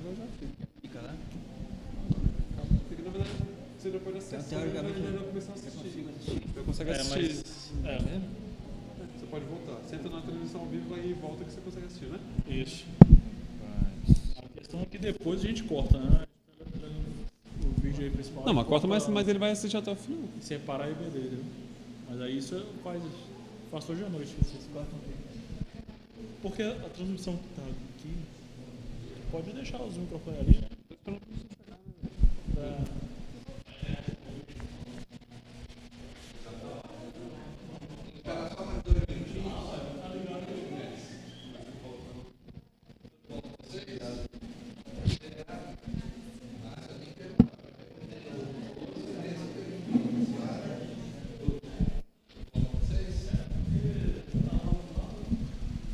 eu já fico. Fica lá? Porque na verdade você já pode acessar, mas ele vai começar a assistir. Você consegue assistir. É mesmo? Você pode voltar. Você entra na transmissão ao vivo e volta que você consegue assistir, né? Isso. A questão é que depois a gente corta, né? O vídeo aí principal. Não, mas corta, mas ele vai assistir até o final. Separar e ver dele. Mas aí isso faço hoje à noite. Vocês cortam aqui. Porque a transmissão que tá aqui, pode deixar os microfones ali, né?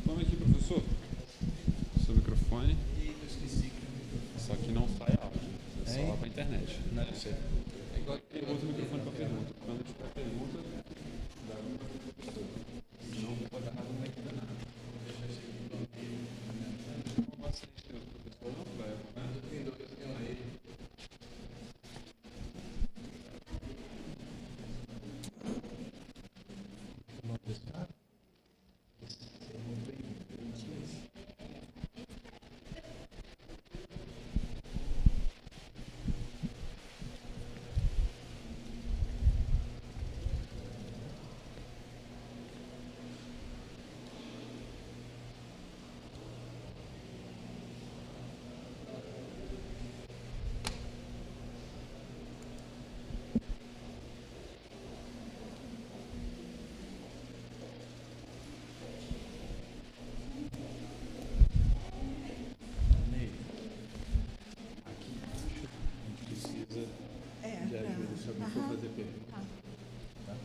Vamos aqui, professor. Seu microfone. Só que não sai áudio. É só lá pra internet. Não, eu sei. É igual que eu uso o microfone pra pergunta. Quando tiver pergunta, não pode dar nada, não vai entender nada. Como assiste o professor não vai, né? De ajuda, se alguém for fazer pergunta. Tá?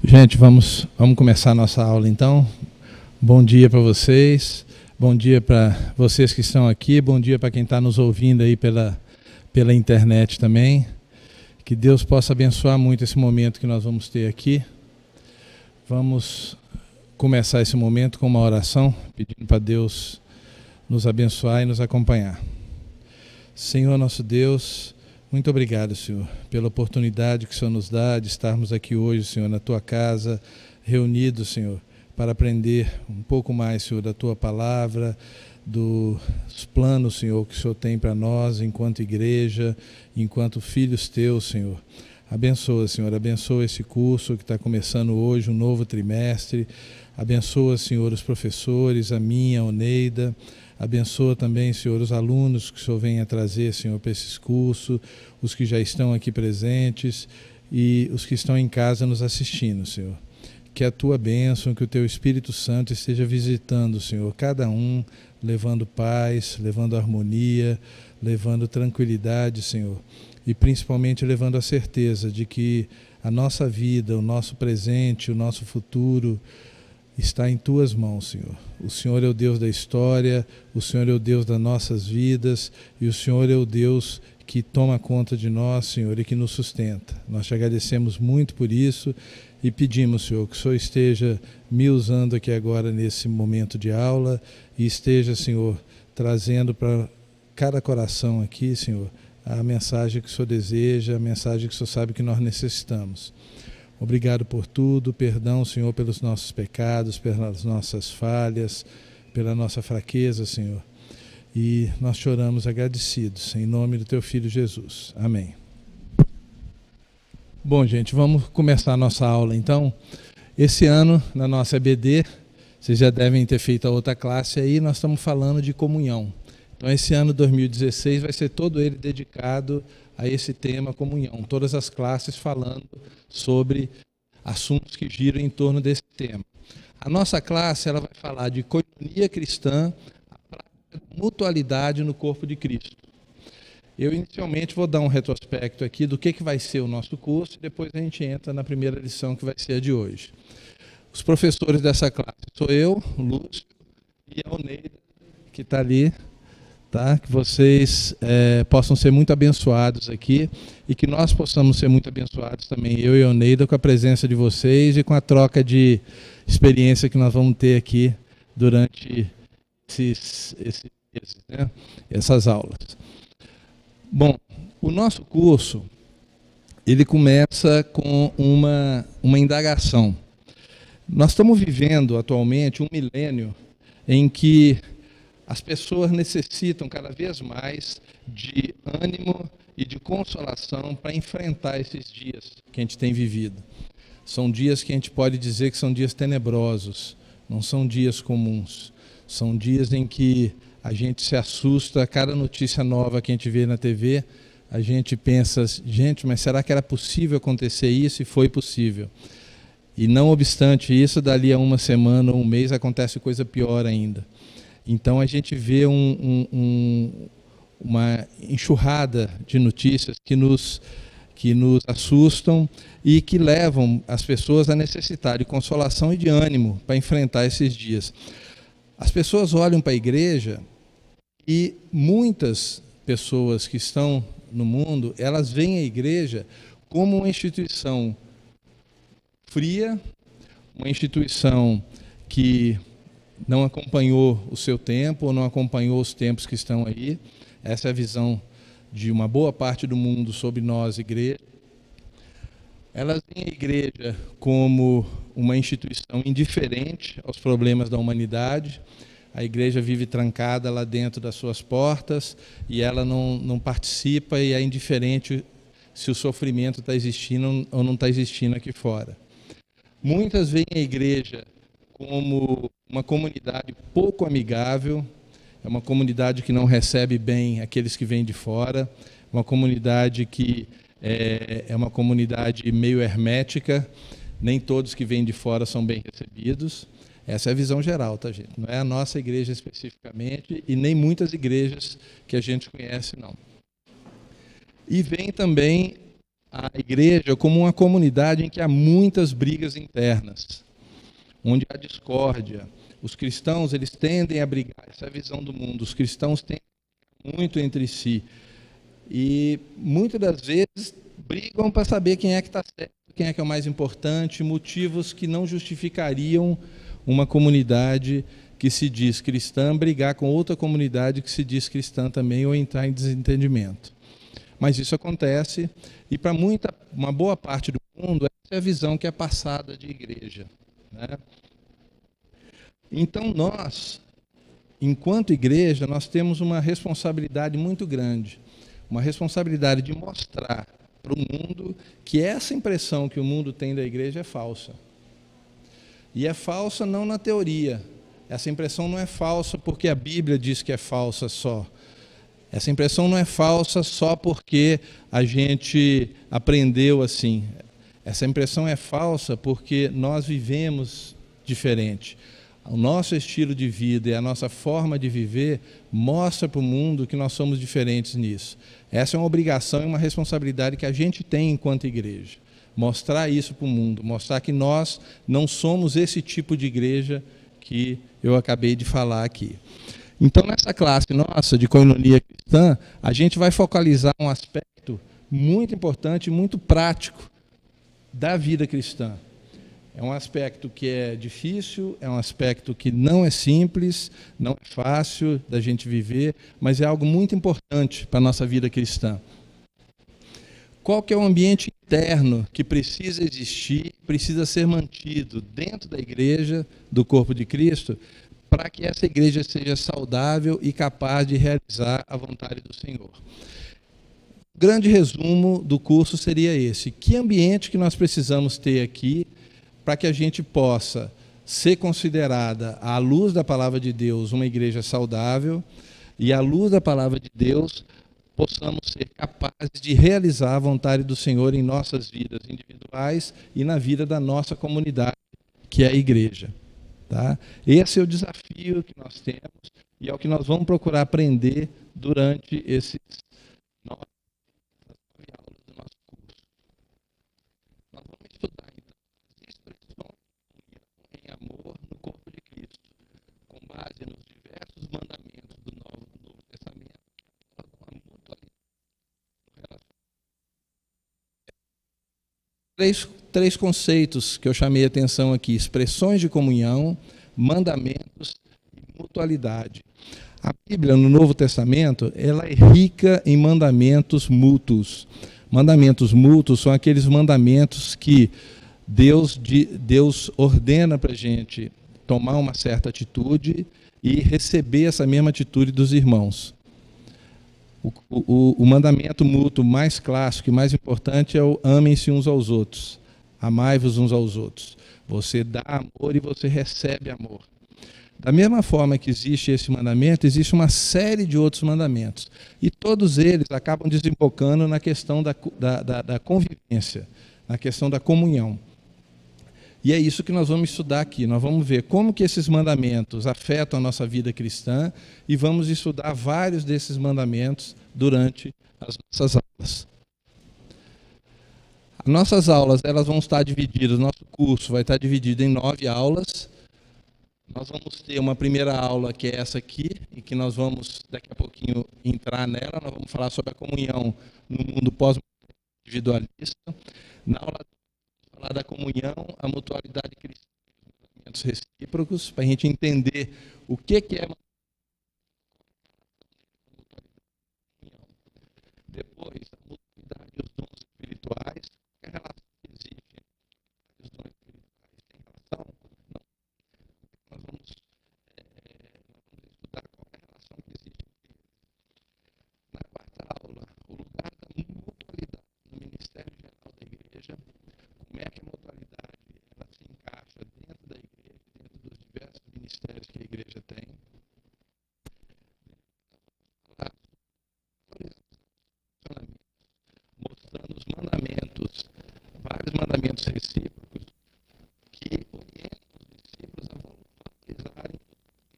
Gente, vamos começar a nossa aula então. Bom dia para vocês, bom dia para vocês que estão aqui, bom dia para quem está nos ouvindo aí pela internet também. Que Deus possa abençoar muito esse momento que nós vamos ter aqui. Vamos começar esse momento com uma oração, pedindo para Deus nos abençoar e nos acompanhar. Senhor nosso Deus, muito obrigado, Senhor, pela oportunidade que o Senhor nos dá de estarmos aqui hoje, Senhor, na Tua casa, reunidos, Senhor, para aprender um pouco mais, Senhor, da Tua palavra, dos planos, Senhor, que o Senhor tem para nós enquanto igreja, enquanto filhos Teus, Senhor. Abençoa, Senhor, abençoa esse curso que está começando hoje, um novo trimestre. Abençoa, Senhor, os professores, a minha, a Oneida. Abençoa também, Senhor, os alunos que o Senhor venha trazer, Senhor, para esses cursos, os que já estão aqui presentes e os que estão em casa nos assistindo, Senhor. Que a Tua bênção, que o Teu Espírito Santo esteja visitando, Senhor, cada um, levando paz, levando harmonia, levando tranquilidade, Senhor, e principalmente levando a certeza de que a nossa vida, o nosso presente, o nosso futuro está em Tuas mãos, Senhor. O Senhor é o Deus da história, o Senhor é o Deus das nossas vidas e o Senhor é o Deus que toma conta de nós, Senhor, e que nos sustenta. Nós te agradecemos muito por isso e pedimos, Senhor, que o Senhor esteja me usando aqui agora nesse momento de aula e esteja, Senhor, trazendo para cada coração aqui, Senhor, a mensagem que o Senhor deseja, a mensagem que o Senhor sabe que nós necessitamos. Obrigado por tudo, perdão, Senhor, pelos nossos pecados, pelas nossas falhas, pela nossa fraqueza, Senhor. E nós choramos agradecidos, em nome do Teu Filho Jesus. Amém. Bom, gente, vamos começar a nossa aula, então. Esse ano, na nossa EBD, vocês já devem ter feito a outra classe aí, nós estamos falando de comunhão. Então, esse ano 2016 vai ser todo ele dedicado a esse tema comunhão. Todas as classes falando sobre assuntos que giram em torno desse tema. A nossa classe ela vai falar de coinonia cristã, a prática de mutualidade no corpo de Cristo. Eu inicialmente vou dar um retrospecto aqui do que vai ser o nosso curso, e depois a gente entra na primeira lição que vai ser a de hoje. Os professores dessa classe sou eu, o Lúcio, e a Oneida, que está ali tá? Que vocês possam ser muito abençoados aqui e que nós possamos ser muito abençoados também, eu e a Oneida, com a presença de vocês e com a troca de experiência que nós vamos ter aqui durante esses meses, né? Essas aulas. Bom, o nosso curso ele começa com uma indagação. Nós estamos vivendo atualmente um milênio em que as pessoas necessitam cada vez mais de ânimo e de consolação para enfrentar esses dias que a gente tem vivido. São dias que a gente pode dizer que são dias tenebrosos, não são dias comuns. São dias em que a gente se assusta a cada notícia nova que a gente vê na TV. A gente pensa, gente, mas será que era possível acontecer isso? E foi possível. E não obstante isso, dali a uma semana ou um mês acontece coisa pior ainda. Então a gente vê uma enxurrada de notícias que nos assustam e que levam as pessoas a necessitar de consolação e de ânimo para enfrentar esses dias. As pessoas olham para a igreja e muitas pessoas que estão no mundo, elas veem a igreja como uma instituição fria, uma instituição que não acompanhou o seu tempo, ou não acompanhou os tempos que estão aí. Essa é a visão de uma boa parte do mundo sobre nós, igreja. Elas veem a igreja como uma instituição indiferente aos problemas da humanidade. A igreja vive trancada lá dentro das suas portas e ela não participa e é indiferente se o sofrimento está existindo ou não está existindo aqui fora. Muitas veem a igreja como uma comunidade pouco amigável, é uma comunidade que não recebe bem aqueles que vêm de fora, uma comunidade que é uma comunidade meio hermética, nem todos que vêm de fora são bem recebidos. Essa é a visão geral, tá, gente? Não é a nossa igreja especificamente e nem muitas igrejas que a gente conhece, não. E vem também a igreja como uma comunidade em que há muitas brigas internas, onde há discórdia. Os cristãos, eles tendem a brigar, essa é a visão do mundo, os cristãos tendem muito entre si. E muitas das vezes brigam para saber quem é que está certo, quem é que é o mais importante, motivos que não justificariam uma comunidade que se diz cristã brigar com outra comunidade que se diz cristã também ou entrar em desentendimento. Mas isso acontece e para uma boa parte do mundo essa é a visão que é passada de igreja, né? Então nós, enquanto igreja, nós temos uma responsabilidade muito grande, uma responsabilidade de mostrar para o mundo que essa impressão que o mundo tem da igreja é falsa. E é falsa não na teoria. Essa impressão não é falsa porque a Bíblia diz que é falsa só. Essa impressão não é falsa só porque a gente aprendeu assim. Essa impressão é falsa porque nós vivemos diferente. O nosso estilo de vida e a nossa forma de viver mostra para o mundo que nós somos diferentes nisso. Essa é uma obrigação e uma responsabilidade que a gente tem enquanto igreja. Mostrar isso para o mundo, mostrar que nós não somos esse tipo de igreja que eu acabei de falar aqui. Então, nessa classe nossa de coinonia cristã, a gente vai focalizar um aspecto muito importante, muito prático da vida cristã. É um aspecto que é difícil, é um aspecto que não é simples, não é fácil da gente viver, mas é algo muito importante para a nossa vida cristã. Qual que é o ambiente interno que precisa existir, precisa ser mantido dentro da igreja, do corpo de Cristo, para que essa igreja seja saudável e capaz de realizar a vontade do Senhor? O grande resumo do curso seria esse. Que ambiente que nós precisamos ter aqui para que a gente possa ser considerada, à luz da palavra de Deus, uma igreja saudável e, à luz da palavra de Deus, possamos ser capazes de realizar a vontade do Senhor em nossas vidas individuais e na vida da nossa comunidade, que é a igreja. Tá? Esse é o desafio que nós temos e é o que nós vamos procurar aprender durante esses 9 aulas do nosso curso. Nós vamos estudar, então, as expressões em amor no corpo de Cristo, com base nos diversos mandamentos do Novo Testamento três conceitos que eu chamei a atenção aqui: expressões de comunhão, mandamentos e mutualidade. A Bíblia, no Novo Testamento, ela é rica em mandamentos mútuos. Mandamentos mútuos são aqueles mandamentos que Deus ordena para a gente tomar uma certa atitude e receber essa mesma atitude dos irmãos. O mandamento mútuo mais clássico e mais importante é o amem-se uns aos outros. Amai-vos uns aos outros. Você dá amor e você recebe amor. Da mesma forma que existe esse mandamento, existe uma série de outros mandamentos. E todos eles acabam desembocando na questão da convivência, na questão da comunhão. E é isso que nós vamos estudar aqui. Nós vamos ver como que esses mandamentos afetam a nossa vida cristã e vamos estudar vários desses mandamentos durante as nossas aulas. As nossas aulas elas vão estar divididas, o nosso curso vai estar dividido em 9 aulas. Nós vamos ter uma primeira aula, que é essa aqui, e que nós vamos, daqui a pouquinho, entrar nela. Nós vamos falar sobre a comunhão no mundo pós-individualista. Na aula, vamos falar da comunhão, a mutualidade cristã, os mandamentos recíprocos, para a gente entender o que é comunhão. Depois, a mutualidade e os dons espirituais, a relação que existe entre os dons espirituais tem relação. Nós vamos estudar qual é a relação que existe na quarta aula, o lugar da mutualidade no Ministério Geral da Igreja, como é que a mutualidade ela se encaixa dentro da Igreja, dentro dos diversos ministérios que a Igreja tem. Mostrando os mandamentos, vários mandamentos recíprocos, que orientam os discípulos a valorizarem os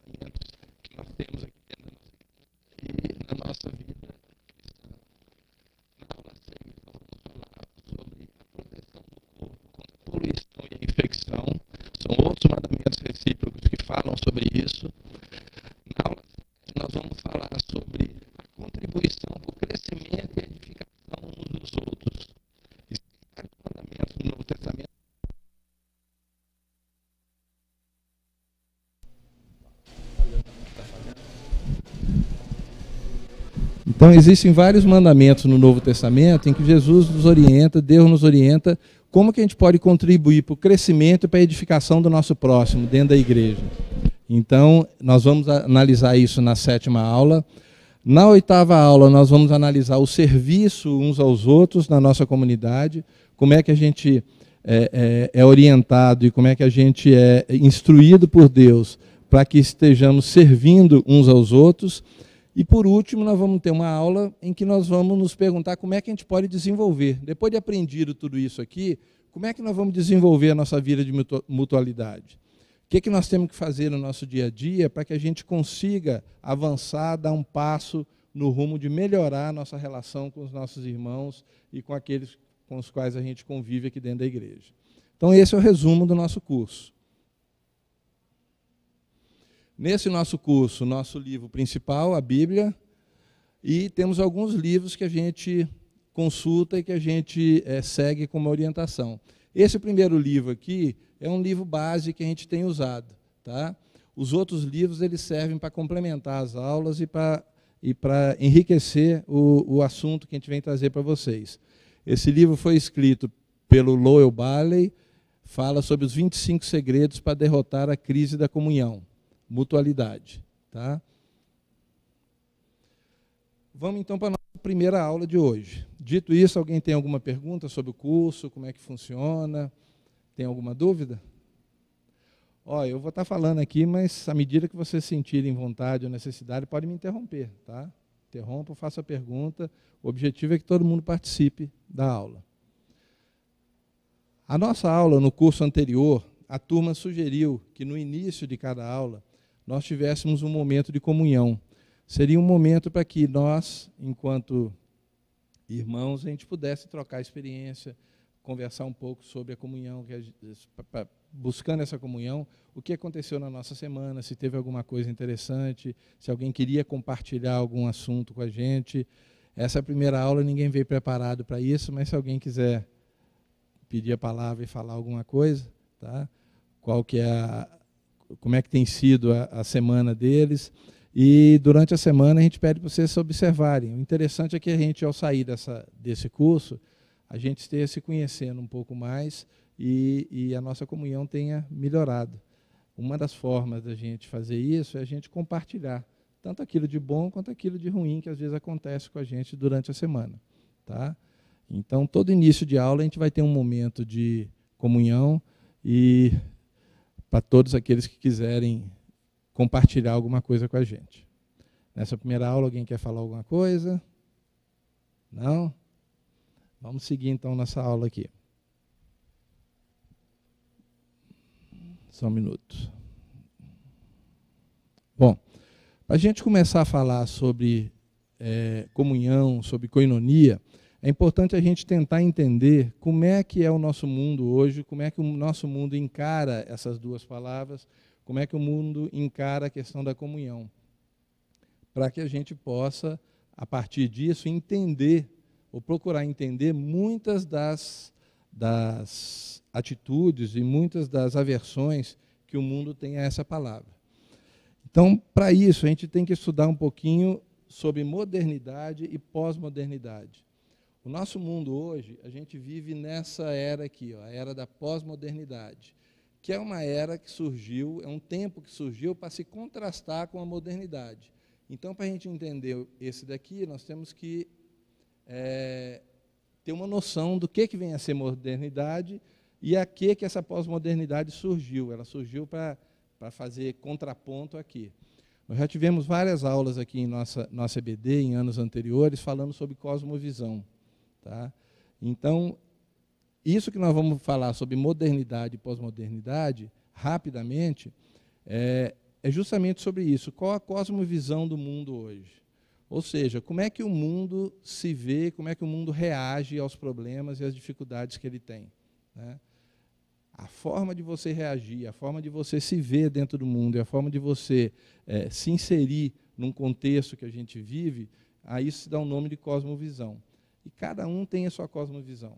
mandamentos que nós temos aqui dentro da nossa igreja e na nossa vida cristã. Na aula 6, nós vamos falar sobre a proteção do corpo contra a poluição e a infecção. São outros mandamentos recíprocos que falam sobre isso. Na aula 7, nós vamos falar sobre a contribuição para o crescimento e edificação uns dos outros. Existem vários mandamentos no Novo Testamento. Então, existem vários mandamentos no Novo Testamento em que Jesus nos orienta, Deus nos orienta, como que a gente pode contribuir para o crescimento e para a edificação do nosso próximo, dentro da igreja. Então, nós vamos analisar isso na 7ª aula. Na 8ª aula, nós vamos analisar o serviço uns aos outros na nossa comunidade, como é que a gente é orientado e como é que a gente é instruído por Deus para que estejamos servindo uns aos outros. E, por último, nós vamos ter uma aula em que nós vamos nos perguntar como é que a gente pode desenvolver. Depois de aprendido tudo isso aqui, como é que nós vamos desenvolver a nossa vida de mutualidade? O que nós temos que fazer no nosso dia a dia para que a gente consiga avançar, dar um passo no rumo de melhorar a nossa relação com os nossos irmãos e com aqueles com os quais a gente convive aqui dentro da igreja. Então, esse é o resumo do nosso curso. Nesse nosso curso, nosso livro principal, a Bíblia, e temos alguns livros que a gente consulta e que a gente segue como orientação. Esse primeiro livro aqui é um livro base que a gente tem usado. Tá? Os outros livros eles servem para complementar as aulas e para enriquecer o assunto que a gente vem trazer para vocês. Esse livro foi escrito pelo Lowell Bailey, fala sobre os 25 segredos para derrotar a crise da comunhão. Mutualidade. Tá? Vamos então para a nossa primeira aula de hoje. Dito isso, alguém tem alguma pergunta sobre o curso, como é que funciona? Tem alguma dúvida? Ó, eu vou estar falando aqui, mas à medida que vocês sentirem vontade ou necessidade, pode me interromper. Tá? Interrompa, faça a pergunta. O objetivo é que todo mundo participe da aula. A nossa aula, no curso anterior, a turma sugeriu que no início de cada aula nós tivéssemos um momento de comunhão. Seria um momento para que nós, enquanto irmãos, a gente pudesse trocar experiência, conversar um pouco sobre a comunhão, buscando essa comunhão, o que aconteceu na nossa semana, se teve alguma coisa interessante, se alguém queria compartilhar algum assunto com a gente. Essa é a primeira aula, ninguém veio preparado para isso, mas se alguém quiser pedir a palavra e falar alguma coisa, tá? Como é que tem sido a semana deles. E durante a semana a gente pede para vocês observarem. O interessante é que a gente, ao sair desse curso, a gente esteja se conhecendo um pouco mais e a nossa comunhão tenha melhorado. Uma das formas da gente fazer isso é a gente compartilhar tanto aquilo de bom quanto aquilo de ruim que às vezes acontece com a gente durante a semana. Tá? Então, todo início de aula a gente vai ter um momento de comunhão e para todos aqueles que quiserem compartilhar alguma coisa com a gente. Nessa primeira aula, alguém quer falar alguma coisa? Não? Vamos seguir então nossa aula aqui. Só um minuto. Bom, para a gente começar a falar sobre comunhão, sobre koinonia, é importante a gente tentar entender como é que é o nosso mundo hoje, como é que o nosso mundo encara essas duas palavras, como é que o mundo encara a questão da comunhão, para que a gente possa, a partir disso, entender, ou procurar entender muitas das atitudes e muitas das aversões que o mundo tem a essa palavra. Então, para isso, a gente tem que estudar um pouquinho sobre modernidade e pós-modernidade. O nosso mundo hoje, a gente vive nessa era aqui, a era da pós-modernidade, que é uma era que surgiu, é um tempo que surgiu para se contrastar com a modernidade. Então, para a gente entender esse daqui, nós temos que ter uma noção do que vem a ser modernidade e a que essa pós-modernidade surgiu. Ela surgiu para fazer contraponto aqui. Nós já tivemos várias aulas aqui em nossa EBD, em anos anteriores, falando sobre cosmovisão. Tá? Então, isso que nós vamos falar sobre modernidade e pós-modernidade, rapidamente, é justamente sobre isso. Qual a cosmovisão do mundo hoje? Ou seja, como é que o mundo se vê, como é que o mundo reage aos problemas e às dificuldades que ele tem. Né? A forma de você reagir, a forma de você se ver dentro do mundo e a forma de você se inserir num contexto que a gente vive, a isso se dá o nome de cosmovisão. E cada um tem a sua cosmovisão.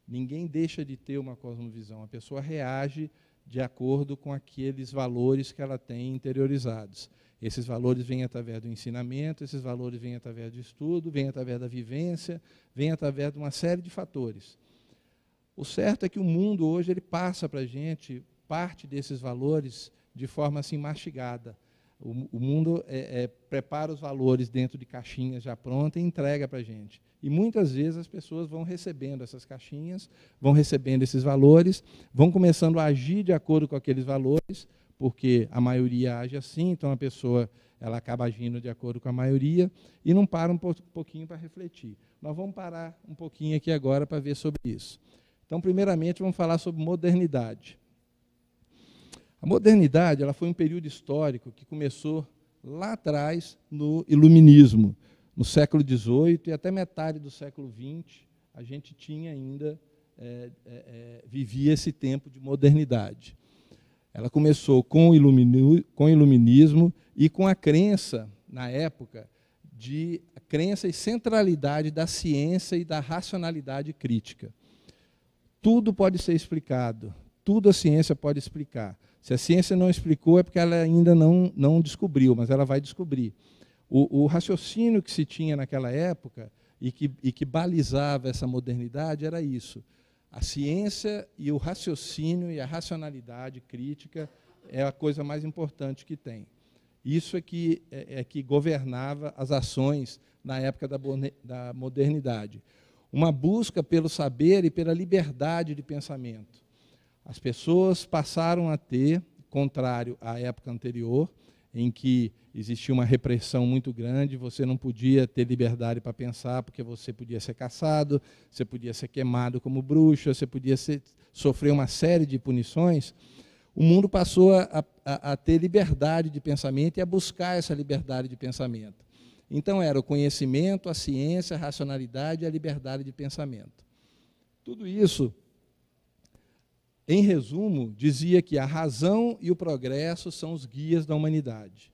Ninguém deixa de ter uma cosmovisão. A pessoa reage de acordo com aqueles valores que ela tem interiorizados. Esses valores vêm através do ensinamento, esses valores vêm através do estudo, vêm através da vivência, vêm através de uma série de fatores. O certo é que o mundo hoje ele passa para a gente parte desses valores de forma assim mastigada. O mundo prepara os valores dentro de caixinhas já prontas e entrega para a gente. E muitas vezes as pessoas vão recebendo essas caixinhas, vão recebendo esses valores, vão começando a agir de acordo com aqueles valores, porque a maioria age assim, então a pessoa ela acaba agindo de acordo com a maioria e não para um pouquinho para refletir. Nós vamos parar um pouquinho aqui agora para ver sobre isso. Então, primeiramente, vamos falar sobre modernidade. A modernidade ela foi um período histórico que começou lá atrás no iluminismo. No século XVIII e até metade do século XX, a gente tinha ainda, vivia esse tempo de modernidade. Ela começou com o iluminismo e com a crença, na época, a crença e centralidade da ciência e da racionalidade crítica. Tudo pode ser explicado, tudo a ciência pode explicar. Se a ciência não explicou, é porque ela ainda não descobriu, mas ela vai descobrir. O raciocínio que se tinha naquela época e que balizava essa modernidade era isso. A ciência e o raciocínio e a racionalidade crítica é a coisa mais importante que tem. Isso é que governava as ações na época da modernidade. Uma busca pelo saber e pela liberdade de pensamento. As pessoas passaram a ter, contrário à época anterior, em que existia uma repressão muito grande, você não podia ter liberdade para pensar, porque você podia ser caçado, você podia ser queimado como bruxa, você podia sofrer uma série de punições. O mundo passou a ter liberdade de pensamento e a buscar essa liberdade de pensamento. Então, era o conhecimento, a ciência, a racionalidade e a liberdade de pensamento. Tudo isso, em resumo, dizia que a razão e o progresso são os guias da humanidade.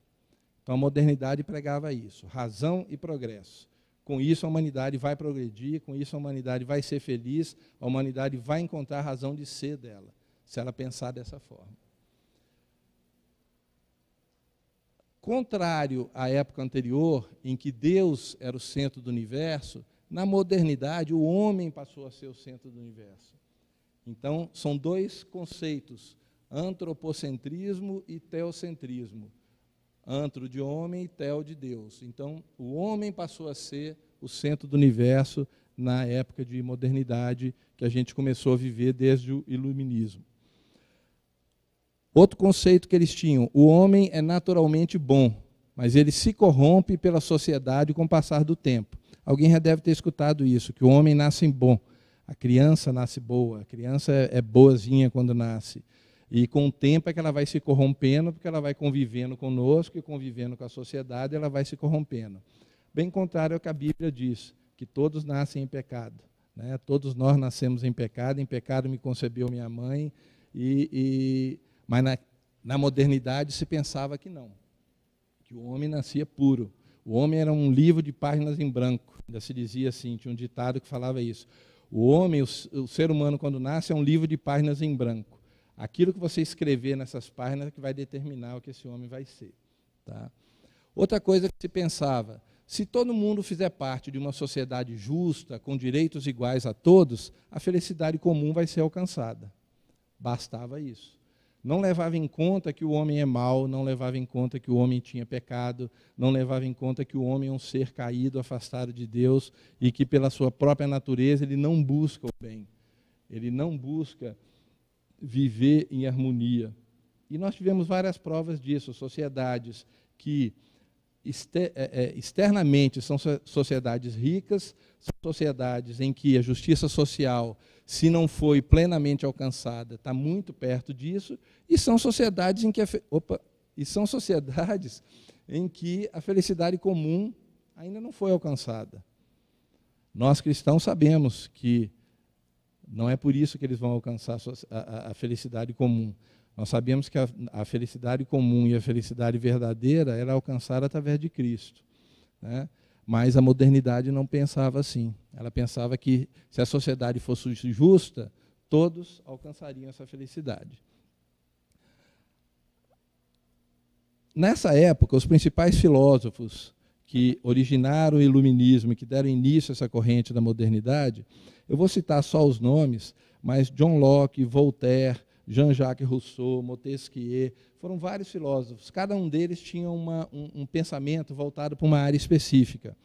Então, a modernidade pregava isso, razão e progresso. com isso a humanidade vai progredir, com isso a humanidade vai ser feliz, a humanidade vai encontrar a razão de ser dela, se ela pensar dessa forma. Contrário à época anterior, em que Deus era o centro do universo, na modernidade o homem passou a ser o centro do universo. Então, são dois conceitos, antropocentrismo e teocentrismo. Antro de homem e teo de Deus. Então, o homem passou a ser o centro do universo na época de modernidade que a gente começou a viver desde o iluminismo. Outro conceito que eles tinham, o homem é naturalmente bom, mas ele se corrompe pela sociedade com o passar do tempo. Alguém já deve ter escutado isso, que o homem nasce bom, a criança nasce boa, a criança é boazinha quando nasce. E com o tempo é que ela vai se corrompendo, porque ela vai convivendo conosco e convivendo com a sociedade, ela vai se corrompendo. Bem contrário ao que a Bíblia diz, que todos nascem em pecado. Né? Todos nós nascemos em pecado me concebeu minha mãe, mas na modernidade se pensava que não, que o homem nascia puro. O homem era um livro de páginas em branco, ainda se dizia assim, tinha um ditado que falava isso. O homem, o ser humano, quando nasce, é um livro de páginas em branco. Aquilo que você escrever nessas páginas é que vai determinar o que esse homem vai ser. Tá? Outra coisa que se pensava, se todo mundo fizer parte de uma sociedade justa, com direitos iguais a todos, a felicidade comum vai ser alcançada. Bastava isso. Não levava em conta que o homem é mau, não levava em conta que o homem tinha pecado, não levava em conta que o homem é um ser caído, afastado de Deus, e que pela sua própria natureza ele não busca o bem. Ele não busca viver em harmonia. E nós tivemos várias provas disso, sociedades que externamente são sociedades ricas, são sociedades em que a justiça social, se não foi plenamente alcançada, está muito perto disso, e são sociedades em que a felicidade comum ainda não foi alcançada. Nós cristãos sabemos que não é por isso que eles vão alcançar a felicidade comum. Nós sabemos que a felicidade comum e a felicidade verdadeira era alcançada através de Cristo. Né? Mas a modernidade não pensava assim. Ela pensava que, se a sociedade fosse justa, todos alcançariam essa felicidade. Nessa época, os principais filósofos que originaram o iluminismo e que deram início a essa corrente da modernidade, eu vou citar só os nomes, mas John Locke, Voltaire, Jean-Jacques Rousseau, Montesquieu, foram vários filósofos. Cada um deles tinha um pensamento voltado para uma área específica.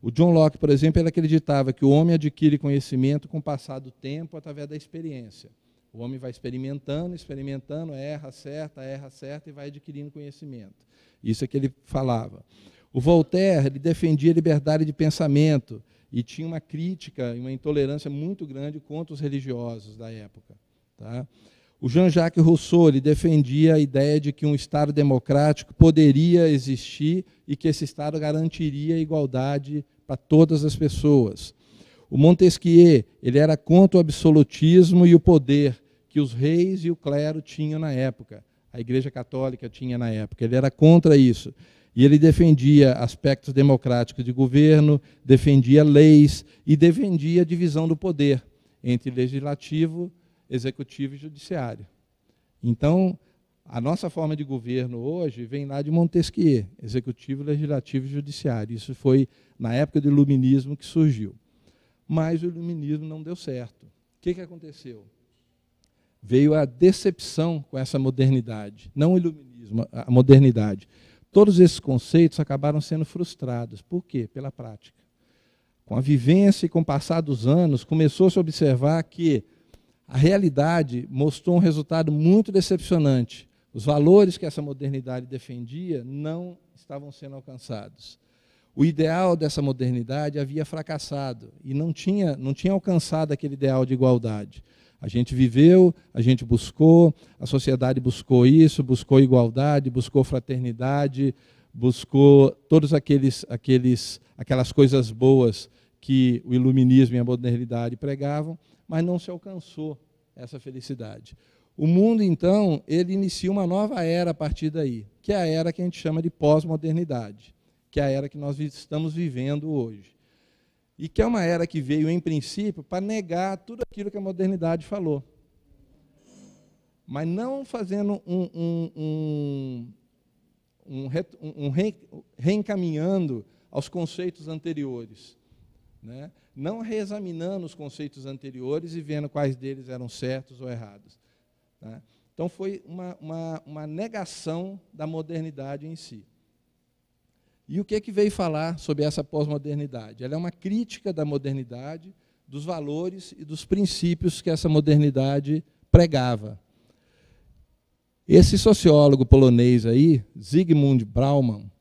O John Locke, por exemplo, ele acreditava que o homem adquire conhecimento com o passar do tempo através da experiência. O homem vai experimentando, erra, acerta e vai adquirindo conhecimento. Isso é que ele falava. O Voltaire, ele defendia a liberdade de pensamento e tinha uma crítica e uma intolerância muito grande contra os religiosos da época. Tá? O Jean-Jacques Rousseau, ele defendia a ideia de que um Estado democrático poderia existir e que esse Estado garantiria a igualdade para todas as pessoas. O Montesquieu, ele era contra o absolutismo e o poder que os reis e o clero tinham na época, a Igreja Católica tinha na época, ele era contra isso. E ele defendia aspectos democráticos de governo, defendia leis e defendia a divisão do poder entre legislativo, executivo e judiciário. Então, a nossa forma de governo hoje vem lá de Montesquieu, executivo, legislativo e judiciário. Isso foi na época do iluminismo que surgiu. Mas o iluminismo não deu certo. O que aconteceu? Veio a decepção com essa modernidade, não o iluminismo, a modernidade. Todos esses conceitos acabaram sendo frustrados. Por quê? Pela prática. Com a vivência e com o passar dos anos, começou-se a observar que a realidade mostrou um resultado muito decepcionante. Os valores que essa modernidade defendia não estavam sendo alcançados. O ideal dessa modernidade havia fracassado e não tinha alcançado aquele ideal de igualdade. A gente viveu, a gente buscou, a sociedade buscou isso, buscou igualdade, buscou fraternidade, buscou todas aquelas coisas boas que o iluminismo e a modernidade pregavam, mas não se alcançou essa felicidade. O mundo, então, ele inicia uma nova era a partir daí, que é a era que a gente chama de pós-modernidade, que é a era que nós estamos vivendo hoje. E que é uma era que veio, em princípio, para negar tudo aquilo que a modernidade falou. Mas não fazendo reencaminhando aos conceitos anteriores, né? Não reexaminando os conceitos anteriores e vendo quais deles eram certos ou errados, né? Então, foi uma negação da modernidade em si. E o que veio falar sobre essa pós-modernidade? Ela é uma crítica da modernidade, dos valores e dos princípios que essa modernidade pregava. Esse sociólogo polonês aí, Zygmunt Bauman,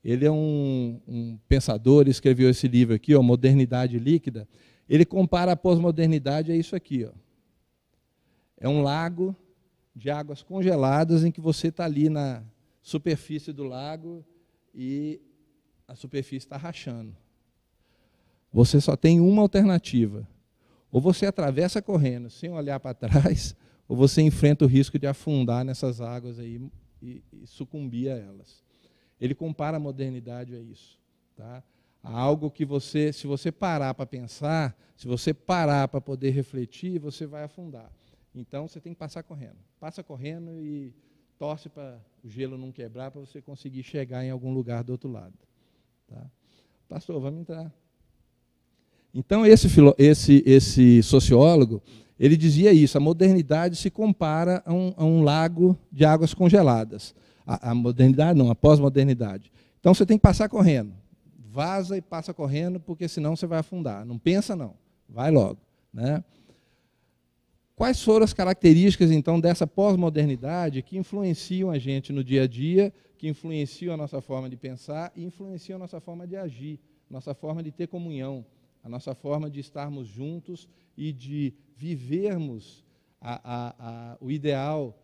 ele é um pensador, escreveu esse livro aqui, ó, Modernidade Líquida. Ele compara a pós-modernidade a isso aqui, ó. É um lago de águas congeladas em que você está ali na superfície do lago e a superfície está rachando. Você só tem uma alternativa. Ou você atravessa correndo sem olhar para trás, ou você enfrenta o risco de afundar nessas águas aí e sucumbir a elas. Ele compara a modernidade a isso, tá? A algo que você, se você parar para pensar, se você parar para poder refletir, você vai afundar. Então, você tem que passar correndo. Passa correndo e torce para o gelo não quebrar, para você conseguir chegar em algum lugar do outro lado. Tá? Pastor, vamos entrar. Então, esse sociólogo, ele dizia isso, a modernidade se compara a um lago de águas congeladas. A modernidade não, a pós-modernidade. Então, você tem que passar correndo. Vaza e passa correndo, porque senão você vai afundar. Não pensa, não. Vai logo, né? Quais foram as características, então, dessa pós-modernidade que influenciam a gente no dia a dia, que influenciam a nossa forma de pensar e influenciam a nossa forma de agir, nossa forma de ter comunhão, a nossa forma de estarmos juntos e de vivermos o ideal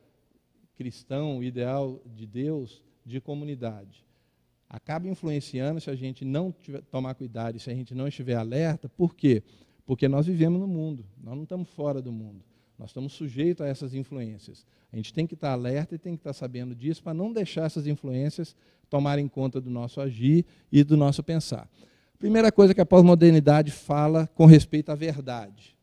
cristão, o ideal de Deus, de comunidade. Acaba influenciando se a gente não tomar cuidado e se a gente não estiver alerta. Por quê? Porque nós vivemos no mundo, nós não estamos fora do mundo. Nós estamos sujeitos a essas influências. A gente tem que estar alerta e tem que estar sabendo disso para não deixar essas influências tomarem conta do nosso agir e do nosso pensar. Primeira coisa que a pós-modernidade fala com respeito à verdade.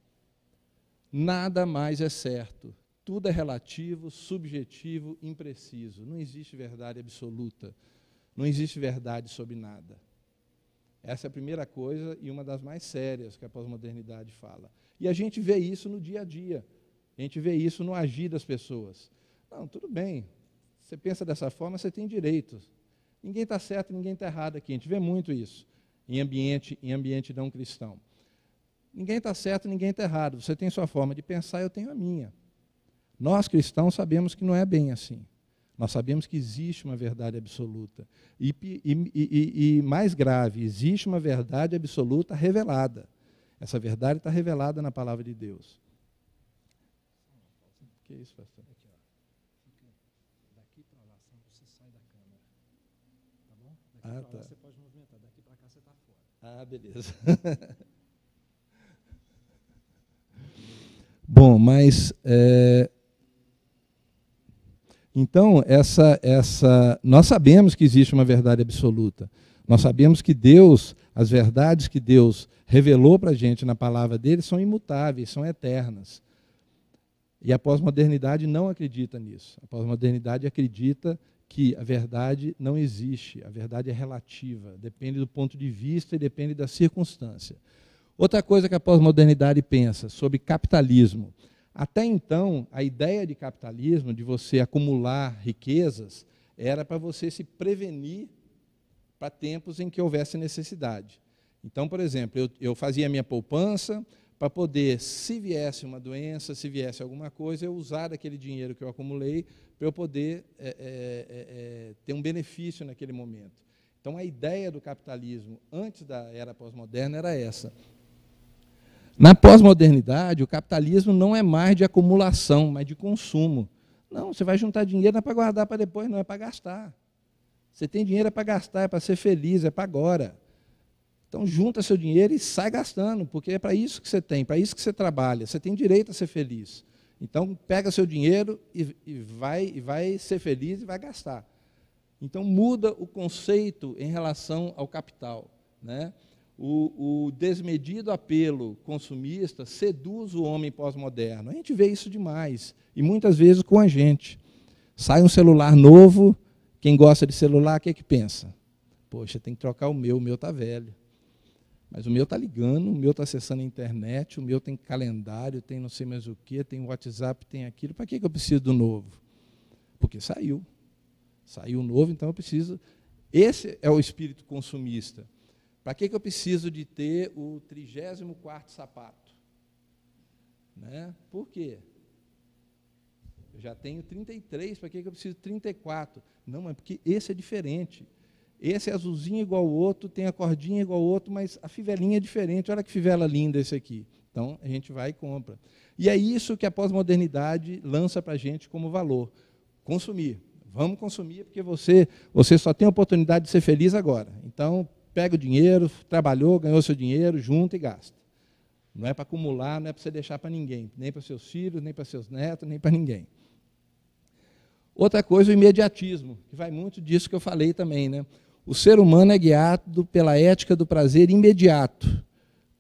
Nada mais é certo. Tudo é relativo, subjetivo, impreciso. Não existe verdade absoluta. Não existe verdade sobre nada. Essa é a primeira coisa e uma das mais sérias que a pós-modernidade fala. E a gente vê isso no dia a dia. A gente vê isso no agir das pessoas. Não, tudo bem. Você pensa dessa forma, você tem direitos. Ninguém está certo, ninguém está errado aqui. A gente vê muito isso em ambiente não cristão. Ninguém está certo, ninguém está errado. Você tem sua forma de pensar, eu tenho a minha. Nós, cristãos, sabemos que não é bem assim. Nós sabemos que existe uma verdade absoluta. E mais grave, existe uma verdade absoluta revelada. Essa verdade está revelada na palavra de Deus. O que é isso, pastor? Aqui, ó. Fica daqui para lá, senão você sai da câmera. Tá bom? Daqui para lá você pode movimentar, daqui para cá você está fora. Ah, beleza. Bom, mas... Então, nós sabemos que existe uma verdade absoluta. Nós sabemos que Deus, as verdades que Deus revelou para a gente na palavra dele são imutáveis, são eternas. E a pós-modernidade não acredita nisso. A pós-modernidade acredita que a verdade não existe, a verdade é relativa, depende do ponto de vista e depende da circunstância. Outra coisa que a pós-modernidade pensa sobre capitalismo. Até então, a ideia de capitalismo, de você acumular riquezas, era para você se prevenir para tempos em que houvesse necessidade. Então, por exemplo, eu fazia a minha poupança para poder, se viesse uma doença, se viesse alguma coisa, eu usar aquele dinheiro que eu acumulei para eu poder ter um benefício naquele momento. Então, a ideia do capitalismo, antes da era pós-moderna, era essa. Na pós-modernidade, o capitalismo não é mais de acumulação, mas de consumo. Não, você vai juntar dinheiro não é para guardar para depois, não, é para gastar. Você tem dinheiro é para gastar, é para ser feliz, é para agora. Então, junta seu dinheiro e sai gastando, porque é para isso que você tem, para isso que você trabalha. Você tem direito a ser feliz. Então, pega seu dinheiro e vai ser feliz e vai gastar. Então, muda o conceito em relação ao capital, né? O desmedido apelo consumista seduz o homem pós-moderno. A gente vê isso demais, e muitas vezes com a gente. Sai um celular novo, quem gosta de celular, o que pensa? Poxa, tem que trocar o meu está velho. Mas o meu está ligando, o meu está acessando a internet, o meu tem calendário, tem não sei mais o quê, tem WhatsApp, tem aquilo. Para que eu preciso do novo? Porque saiu. Saiu novo, então eu preciso... Esse é o espírito consumista. Para que eu preciso de ter o 34º sapato? Né? Por quê? Eu já tenho 33, para que eu preciso de 34? Não, é porque esse é diferente. Esse é azulzinho igual ao outro, tem a cordinha igual ao outro, mas a fivelinha é diferente. Olha que fivela linda esse aqui. Então, a gente vai e compra. E é isso que a pós-modernidade lança para a gente como valor. Consumir. Vamos consumir, porque você só tem a oportunidade de ser feliz agora. Então, pega o dinheiro, trabalhou, ganhou seu dinheiro, junta e gasta. Não é para acumular, não é para você deixar para ninguém, nem para seus filhos, nem para seus netos, nem para ninguém. Outra coisa, o imediatismo, que vai muito disso que eu falei também, né? O ser humano é guiado pela ética do prazer imediato,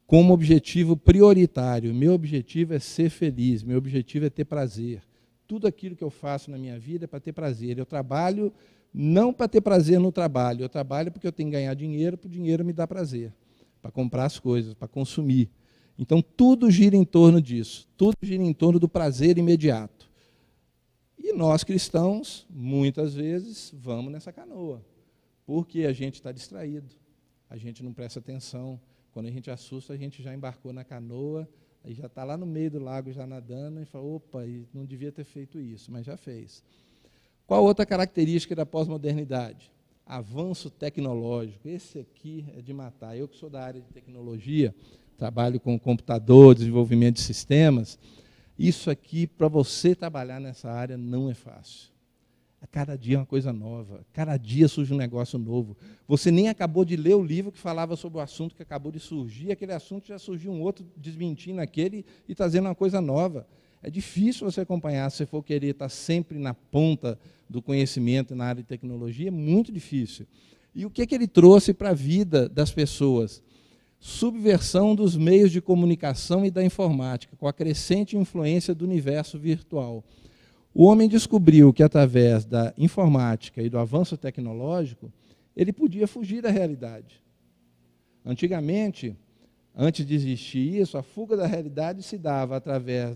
como objetivo prioritário. Meu objetivo é ser feliz, meu objetivo é ter prazer. Tudo aquilo que eu faço na minha vida é para ter prazer. Eu trabalho não para ter prazer no trabalho, eu trabalho porque eu tenho que ganhar dinheiro, para o dinheiro me dar prazer, para comprar as coisas, para consumir. Então, tudo gira em torno disso, tudo gira em torno do prazer imediato. E nós, cristãos, muitas vezes, vamos nessa canoa, porque a gente está distraído, a gente não presta atenção. Quando a gente assusta, a gente já embarcou na canoa, aí já está lá no meio do lago, já nadando, e fala, opa, não devia ter feito isso, mas já fez. Qual outra característica da pós-modernidade? Avanço tecnológico. Esse aqui é de matar. Eu que sou da área de tecnologia, trabalho com computador, desenvolvimento de sistemas, isso aqui, para você trabalhar nessa área, não é fácil. Cada dia é uma coisa nova, cada dia surge um negócio novo. Você nem acabou de ler o livro que falava sobre o assunto que acabou de surgir, aquele assunto já surgiu um outro desmentindo aquele e trazendo uma coisa nova. É difícil você acompanhar, se você for querer estar sempre na ponta do conhecimento na área de tecnologia, é muito difícil. E o que ele trouxe para a vida das pessoas? Subversão dos meios de comunicação e da informática, com a crescente influência do universo virtual. O homem descobriu que, através da informática e do avanço tecnológico, ele podia fugir da realidade. Antigamente, antes de existir isso, a fuga da realidade se dava através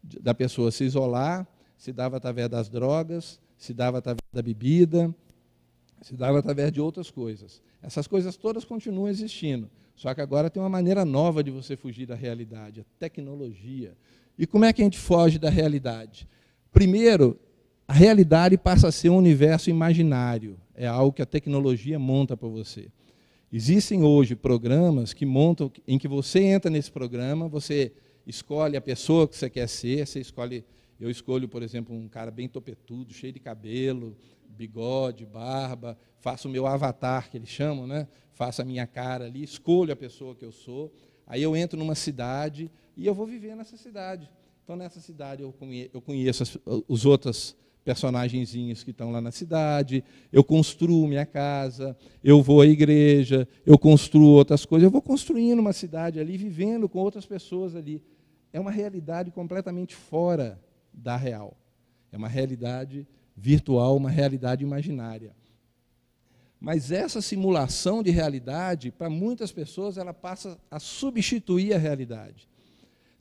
da pessoa se isolar, se dava através das drogas, se dava através da bebida, se dava através de outras coisas. Essas coisas todas continuam existindo, só que agora tem uma maneira nova de você fugir da realidade, a tecnologia. E como é que a gente foge da realidade? Primeiro, a realidade passa a ser um universo imaginário, é algo que a tecnologia monta para você. Existem hoje programas que montam, em que você entra nesse programa, você escolhe a pessoa que você quer ser, eu escolho, por exemplo, um cara bem topetudo, cheio de cabelo, bigode, barba, faço o meu avatar, que eles chamam, né? Faço a minha cara ali, escolho a pessoa que eu sou, aí eu entro numa cidade e eu vou viver nessa cidade. Então, nessa cidade, eu conheço os outros personagenzinhos que estão lá na cidade, eu construo minha casa, eu vou à igreja, eu construo outras coisas, eu vou construindo uma cidade ali, vivendo com outras pessoas ali. É uma realidade completamente fora da real. É uma realidade virtual, uma realidade imaginária. Mas essa simulação de realidade, para muitas pessoas, ela passa a substituir a realidade.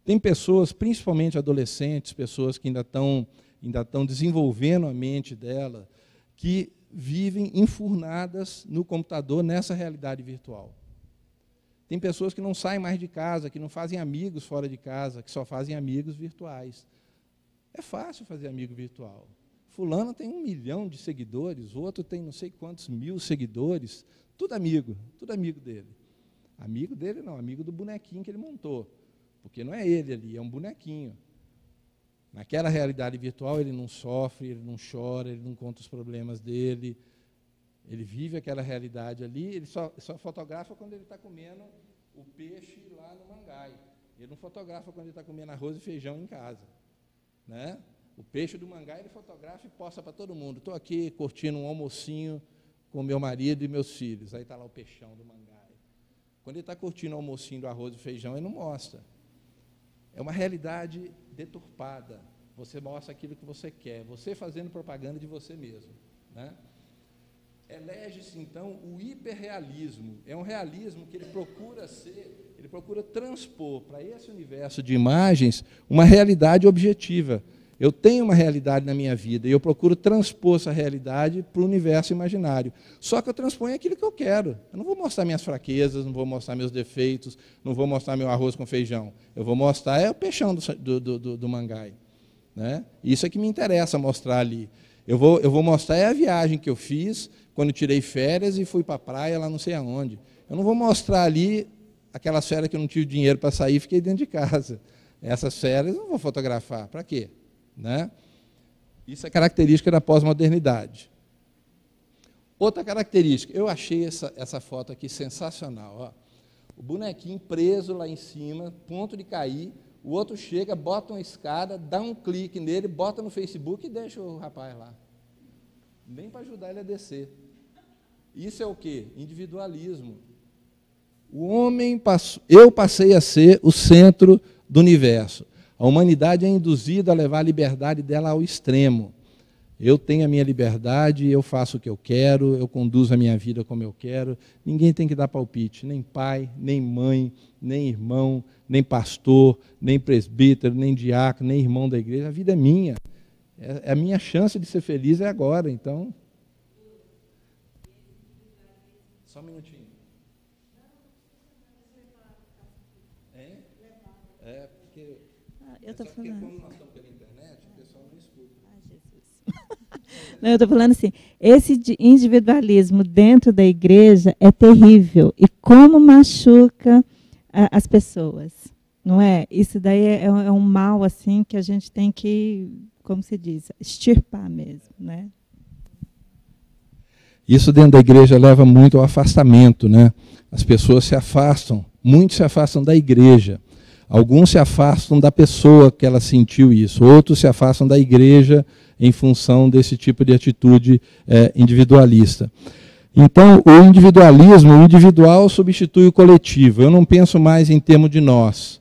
Tem pessoas, principalmente adolescentes, pessoas que ainda estão desenvolvendo a mente dela, que vivem enfurnadas no computador nessa realidade virtual. Tem pessoas que não saem mais de casa, que não fazem amigos fora de casa, que só fazem amigos virtuais. É fácil fazer amigo virtual. Fulano tem 1 milhão de seguidores, o outro tem não sei quantos mil seguidores, tudo amigo dele. Amigo dele não, amigo do bonequinho que ele montou. Porque não é ele ali, é um bonequinho. Naquela realidade virtual, ele não sofre, ele não chora, ele não conta os problemas dele. Ele vive aquela realidade ali, ele só fotografa quando ele está comendo o peixe lá no mangai. Ele não fotografa quando ele está comendo arroz e feijão em casa. Né? O peixe do mangai ele fotografa e posta para todo mundo. Estou aqui curtindo um almocinho com meu marido e meus filhos. Aí está lá o peixão do mangai. Quando ele está curtindo o almocinho do arroz e feijão, ele não mostra. É uma realidade deturpada. Você mostra aquilo que você quer, você fazendo propaganda de você mesmo, né? Elege-se, então, o hiperrealismo. É um realismo que ele procura transpor para esse universo de imagens uma realidade objetiva. Eu tenho uma realidade na minha vida e eu procuro transpor essa realidade para o universo imaginário. Só que eu transponho aquilo que eu quero. Eu não vou mostrar minhas fraquezas, não vou mostrar meus defeitos, não vou mostrar meu arroz com feijão. Eu vou mostrar o peixão do mangai, né? Isso é que me interessa mostrar ali. Eu vou mostrar a viagem que eu fiz quando tirei férias e fui para a praia lá não sei aonde. Eu não vou mostrar ali aquelas férias que eu não tive dinheiro para sair e fiquei dentro de casa. Essas férias eu não vou fotografar. Para quê? Né? Isso é característica da pós-modernidade. Outra característica, eu achei essa foto aqui sensacional. Ó. O bonequinho preso lá em cima, ponto de cair, o outro chega, bota uma escada, dá um clique nele, bota no Facebook e deixa o rapaz lá. Nem para ajudar ele a descer. Isso é o quê? Individualismo. Eu passei a ser o centro do universo. A humanidade é induzida a levar a liberdade dela ao extremo. Eu tenho a minha liberdade, eu faço o que eu quero, eu conduzo a minha vida como eu quero. Ninguém tem que dar palpite, nem pai, nem mãe, nem irmão, nem pastor, nem presbítero, nem diácono, nem irmão da igreja. A vida é minha. A minha chance de ser feliz é agora. Então, só um minutinho. Hein? Porque eu estou falando. Como nós estamos pela internet, o pessoal não escuta. Não, eu estou falando assim, esse individualismo dentro da igreja é terrível. E como machuca as pessoas, não é? Isso daí é um mal assim que a gente tem que, como se diz, extirpar mesmo, né? Isso dentro da igreja leva muito ao afastamento, né? As pessoas se afastam, muitos se afastam da igreja. Alguns se afastam da pessoa que ela sentiu isso, outros se afastam da igreja em função desse tipo de atitude individualista. Então, o individualismo, o individual substitui o coletivo. Eu não penso mais em termos de nós,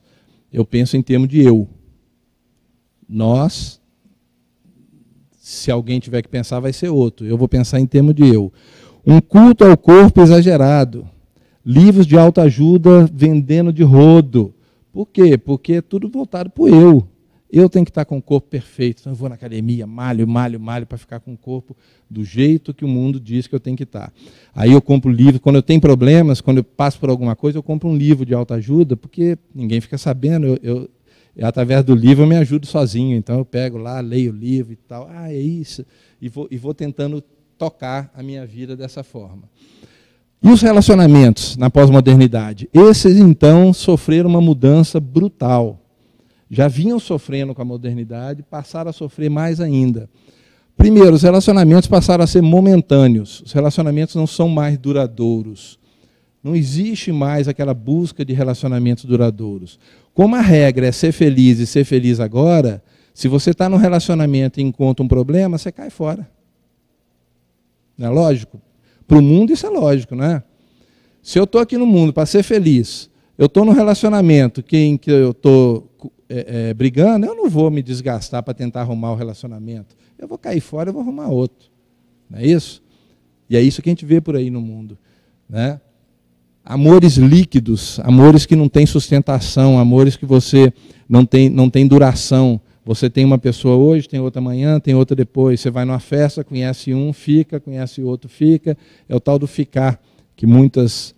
eu penso em termos de eu. Nós, se alguém tiver que pensar, vai ser outro. Eu vou pensar em termos de eu. Um culto ao corpo exagerado. Livros de autoajuda vendendo de rodo. Por quê? Porque é tudo voltado para o eu. Eu tenho que estar com o corpo perfeito. Então eu vou na academia, malho para ficar com o corpo do jeito que o mundo diz que eu tenho que estar. Aí eu compro livro. Quando eu tenho problemas, quando eu passo por alguma coisa, eu compro um livro de autoajuda, porque ninguém fica sabendo. Através do livro eu me ajudo sozinho. Então eu pego lá, leio o livro e tal. É isso. E vou tentando tocar a minha vida dessa forma. E os relacionamentos na pós-modernidade? Esses, então, sofreram uma mudança brutal. Já vinham sofrendo com a modernidade, passaram a sofrer mais ainda. Primeiro, os relacionamentos passaram a ser momentâneos. Os relacionamentos não são mais duradouros. Não existe mais aquela busca de relacionamentos duradouros. Como a regra é ser feliz e ser feliz agora, se você está num relacionamento e encontra um problema, você cai fora. Não é lógico? Para o mundo isso é lógico, não é? Se eu estou aqui no mundo para ser feliz, eu estou num relacionamento em que eu estou brigando, eu não vou me desgastar para tentar arrumar o relacionamento. Eu vou cair fora e vou arrumar outro. Não é isso? E é isso que a gente vê por aí no mundo, né? Amores líquidos, amores que não têm sustentação, amores que você não tem duração. Você tem uma pessoa hoje, tem outra amanhã, tem outra depois. Você vai numa festa, conhece um, fica, conhece outro, fica. É o tal do ficar, que muitos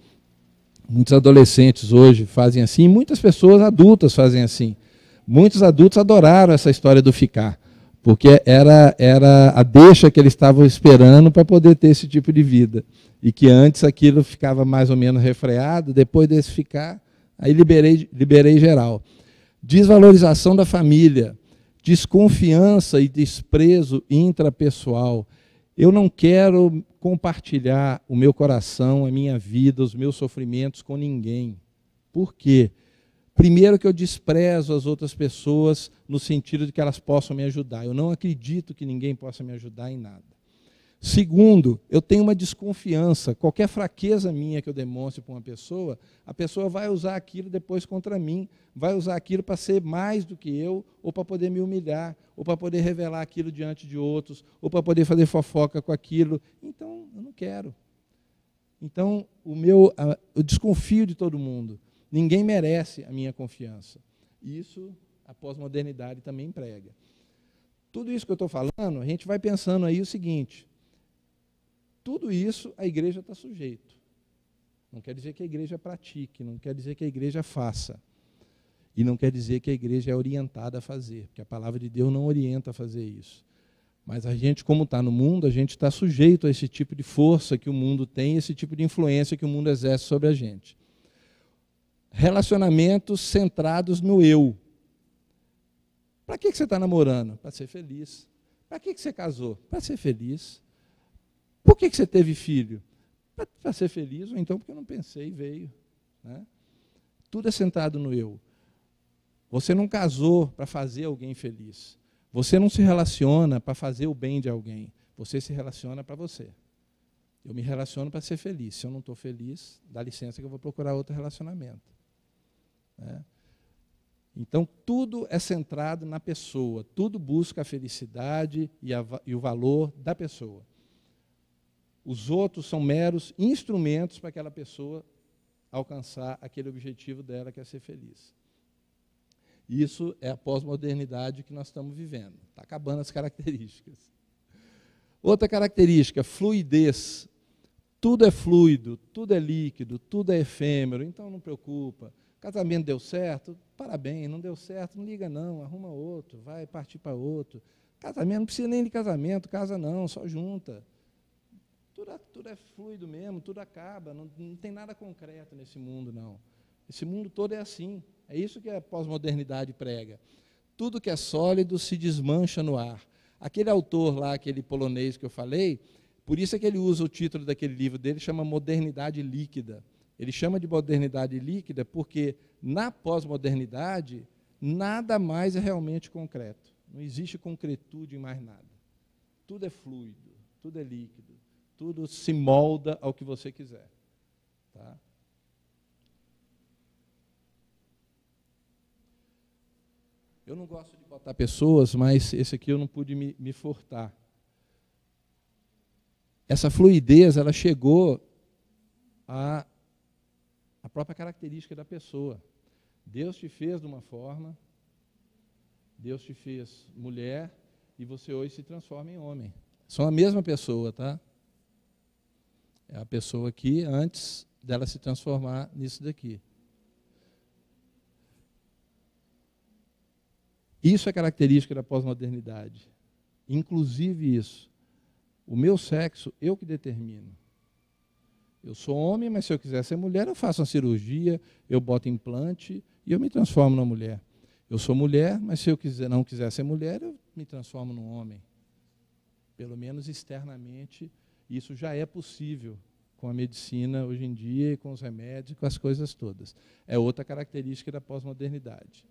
adolescentes hoje fazem assim, e muitas pessoas adultas fazem assim. Muitos adultos adoraram essa história do ficar, porque era a deixa que eles estavam esperando para poder ter esse tipo de vida. E que antes aquilo ficava mais ou menos refreado, depois desse ficar, aí liberei geral. Desvalorização da família. Desconfiança e desprezo intrapessoal. Eu não quero compartilhar o meu coração, a minha vida, os meus sofrimentos com ninguém. Por quê? Primeiro que eu desprezo as outras pessoas no sentido de que elas possam me ajudar. Eu não acredito que ninguém possa me ajudar em nada. Segundo, eu tenho uma desconfiança. Qualquer fraqueza minha que eu demonstre para uma pessoa, a pessoa vai usar aquilo depois contra mim, vai usar aquilo para ser mais do que eu, ou para poder me humilhar, ou para poder revelar aquilo diante de outros, ou para poder fazer fofoca com aquilo. Então, eu não quero. Então, eu desconfio de todo mundo. Ninguém merece a minha confiança. Isso a pós-modernidade também prega. Tudo isso que eu estou falando, a gente vai pensando aí o seguinte: tudo isso a igreja está sujeito. Não quer dizer que a igreja pratique, não quer dizer que a igreja faça. E não quer dizer que a igreja é orientada a fazer, porque a palavra de Deus não orienta a fazer isso. Mas a gente, como está no mundo, a gente está sujeito a esse tipo de força que o mundo tem, esse tipo de influência que o mundo exerce sobre a gente. Relacionamentos centrados no eu. Para que você está namorando? Para ser feliz. Para que você casou? Para ser feliz. Por que você teve filho? Para ser feliz, ou então porque eu não pensei e veio. Né? Tudo é centrado no eu. Você não casou para fazer alguém feliz. Você não se relaciona para fazer o bem de alguém. Você se relaciona para você. Eu me relaciono para ser feliz. Se eu não estou feliz, dá licença que eu vou procurar outro relacionamento. Né? Então, tudo é centrado na pessoa. Tudo busca a felicidade e o valor da pessoa. Os outros são meros instrumentos para aquela pessoa alcançar aquele objetivo dela, que é ser feliz. Isso é a pós-modernidade que nós estamos vivendo. Está acabando as características. Outra característica, fluidez. Tudo é fluido, tudo é líquido, tudo é efêmero, então não preocupa. Casamento deu certo, parabéns. Não deu certo, não liga não, arruma outro, vai partir para outro. Casamento, não precisa nem de casamento, casa não, só junta. Tudo é fluido mesmo, tudo acaba, não tem nada concreto nesse mundo, não. Esse mundo todo é assim. É isso que a pós-modernidade prega. Tudo que é sólido se desmancha no ar. Aquele autor lá, aquele polonês que eu falei, por isso é que ele usa o título daquele livro dele, chama Modernidade Líquida. Ele chama de modernidade líquida porque, na pós-modernidade, nada mais é realmente concreto. Não existe concretude em mais nada. Tudo é fluido, tudo é líquido, tudo se molda ao que você quiser. Tá? Eu não gosto de botar pessoas, mas esse aqui eu não pude me furtar. Essa fluidez, ela chegou à própria característica da pessoa. Deus te fez de uma forma, Deus te fez mulher, e você hoje se transforma em homem. São a mesma pessoa, tá? É a pessoa que, antes dela se transformar nisso daqui. Isso é característica da pós-modernidade. Inclusive isso. O meu sexo, eu que determino. Eu sou homem, mas se eu quiser ser mulher, eu faço uma cirurgia, eu boto implante e eu me transformo numa mulher. Eu sou mulher, mas se eu não quiser ser mulher, eu me transformo num homem. Pelo menos externamente, isso já é possível com a medicina hoje em dia, e com os remédios, e com as coisas todas. É outra característica da pós-modernidade.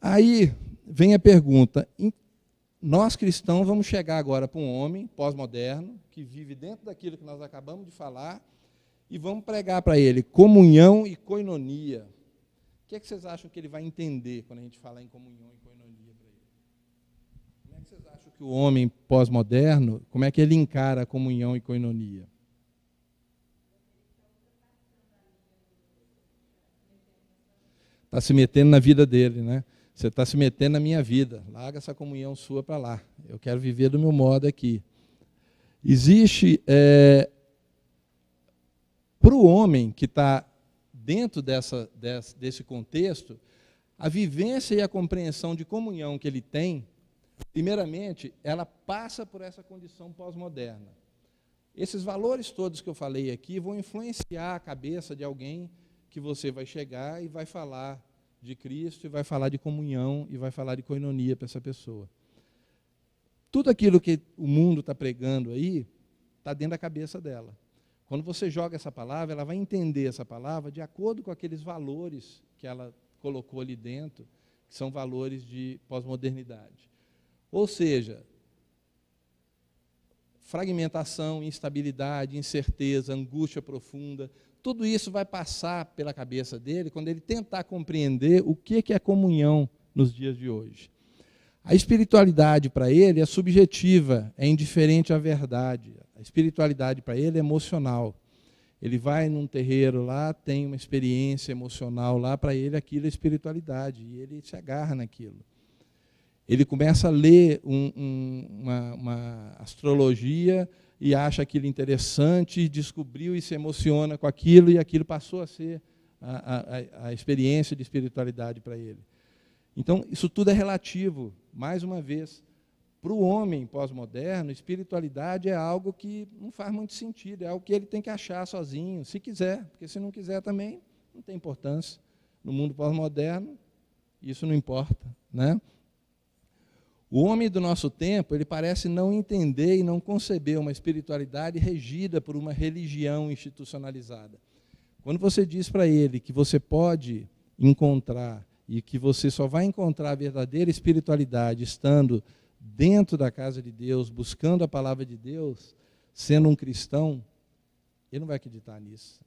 Aí vem a pergunta, nós cristãos vamos chegar agora para um homem pós-moderno, que vive dentro daquilo que nós acabamos de falar, e vamos pregar para ele comunhão e koinonia. O que é que vocês acham que ele vai entender quando a gente fala em comunhão e koinonia para ele? Como é que vocês acham que o homem pós-moderno, como é que ele encara a comunhão e koinonia? Está se metendo na vida dele, né? Você está se metendo na minha vida. Larga essa comunhão sua para lá. Eu quero viver do meu modo aqui. Existe, para o homem que está dentro desse contexto, a vivência e a compreensão de comunhão que ele tem, primeiramente, ela passa por essa condição pós-moderna. Esses valores todos que eu falei aqui vão influenciar a cabeça de alguém que você vai chegar e vai falar de Cristo, e vai falar de comunhão, e vai falar de koinonia para essa pessoa. Tudo aquilo que o mundo está pregando aí, está dentro da cabeça dela. Quando você joga essa palavra, ela vai entender essa palavra de acordo com aqueles valores que ela colocou ali dentro, que são valores de pós-modernidade. Ou seja, fragmentação, instabilidade, incerteza, angústia profunda. Tudo isso vai passar pela cabeça dele quando ele tentar compreender o que é comunhão nos dias de hoje. A espiritualidade para ele é subjetiva, é indiferente à verdade. A espiritualidade para ele é emocional. Ele vai num terreiro lá, tem uma experiência emocional lá, para ele aquilo é espiritualidade, e ele se agarra naquilo. Ele começa a ler uma astrologia e acha aquilo interessante, descobriu e se emociona com aquilo, e aquilo passou a ser a experiência de espiritualidade para ele. Então, isso tudo é relativo, mais uma vez. Para o homem pós-moderno, espiritualidade é algo que não faz muito sentido, é algo que ele tem que achar sozinho, se quiser, porque se não quiser também não tem importância. No mundo pós-moderno, isso não importa, né? O homem do nosso tempo, ele parece não entender e não conceber uma espiritualidade regida por uma religião institucionalizada. Quando você diz para ele que você pode encontrar e que você só vai encontrar a verdadeira espiritualidade estando dentro da casa de Deus, buscando a palavra de Deus, sendo um cristão, ele não vai acreditar nisso.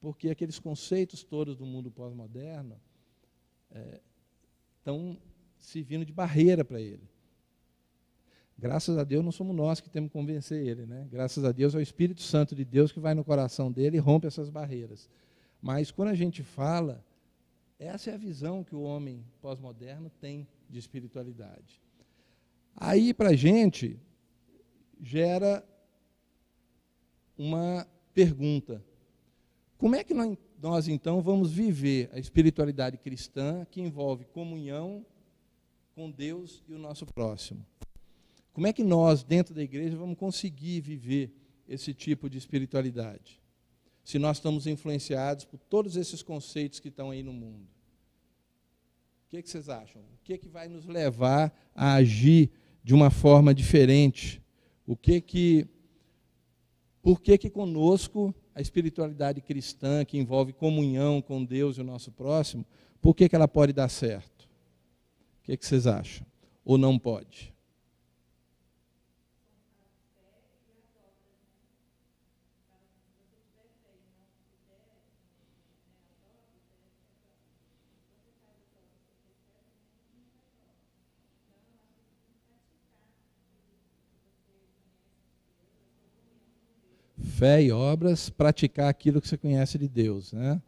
Porque aqueles conceitos todos do mundo pós-moderno estão servindo de barreira para ele. Graças a Deus não somos nós que temos que convencer ele, né? Graças a Deus é o Espírito Santo de Deus que vai no coração dele e rompe essas barreiras. Mas quando a gente fala, essa é a visão que o homem pós-moderno tem de espiritualidade. Aí, para a gente, gera uma pergunta. Como é que nós, então, vamos viver a espiritualidade cristã que envolve comunhão com Deus e o nosso próximo? Como é que nós, dentro da igreja, vamos conseguir viver esse tipo de espiritualidade? Se nós estamos influenciados por todos esses conceitos que estão aí no mundo. O que vocês acham? O que vai nos levar a agir de uma forma diferente? Por que conosco a espiritualidade cristã, que envolve comunhão com Deus e o nosso próximo, por que ela pode dar certo? O que vocês acham? Ou não pode? Fé e obras, praticar aquilo que você conhece de Deus, né?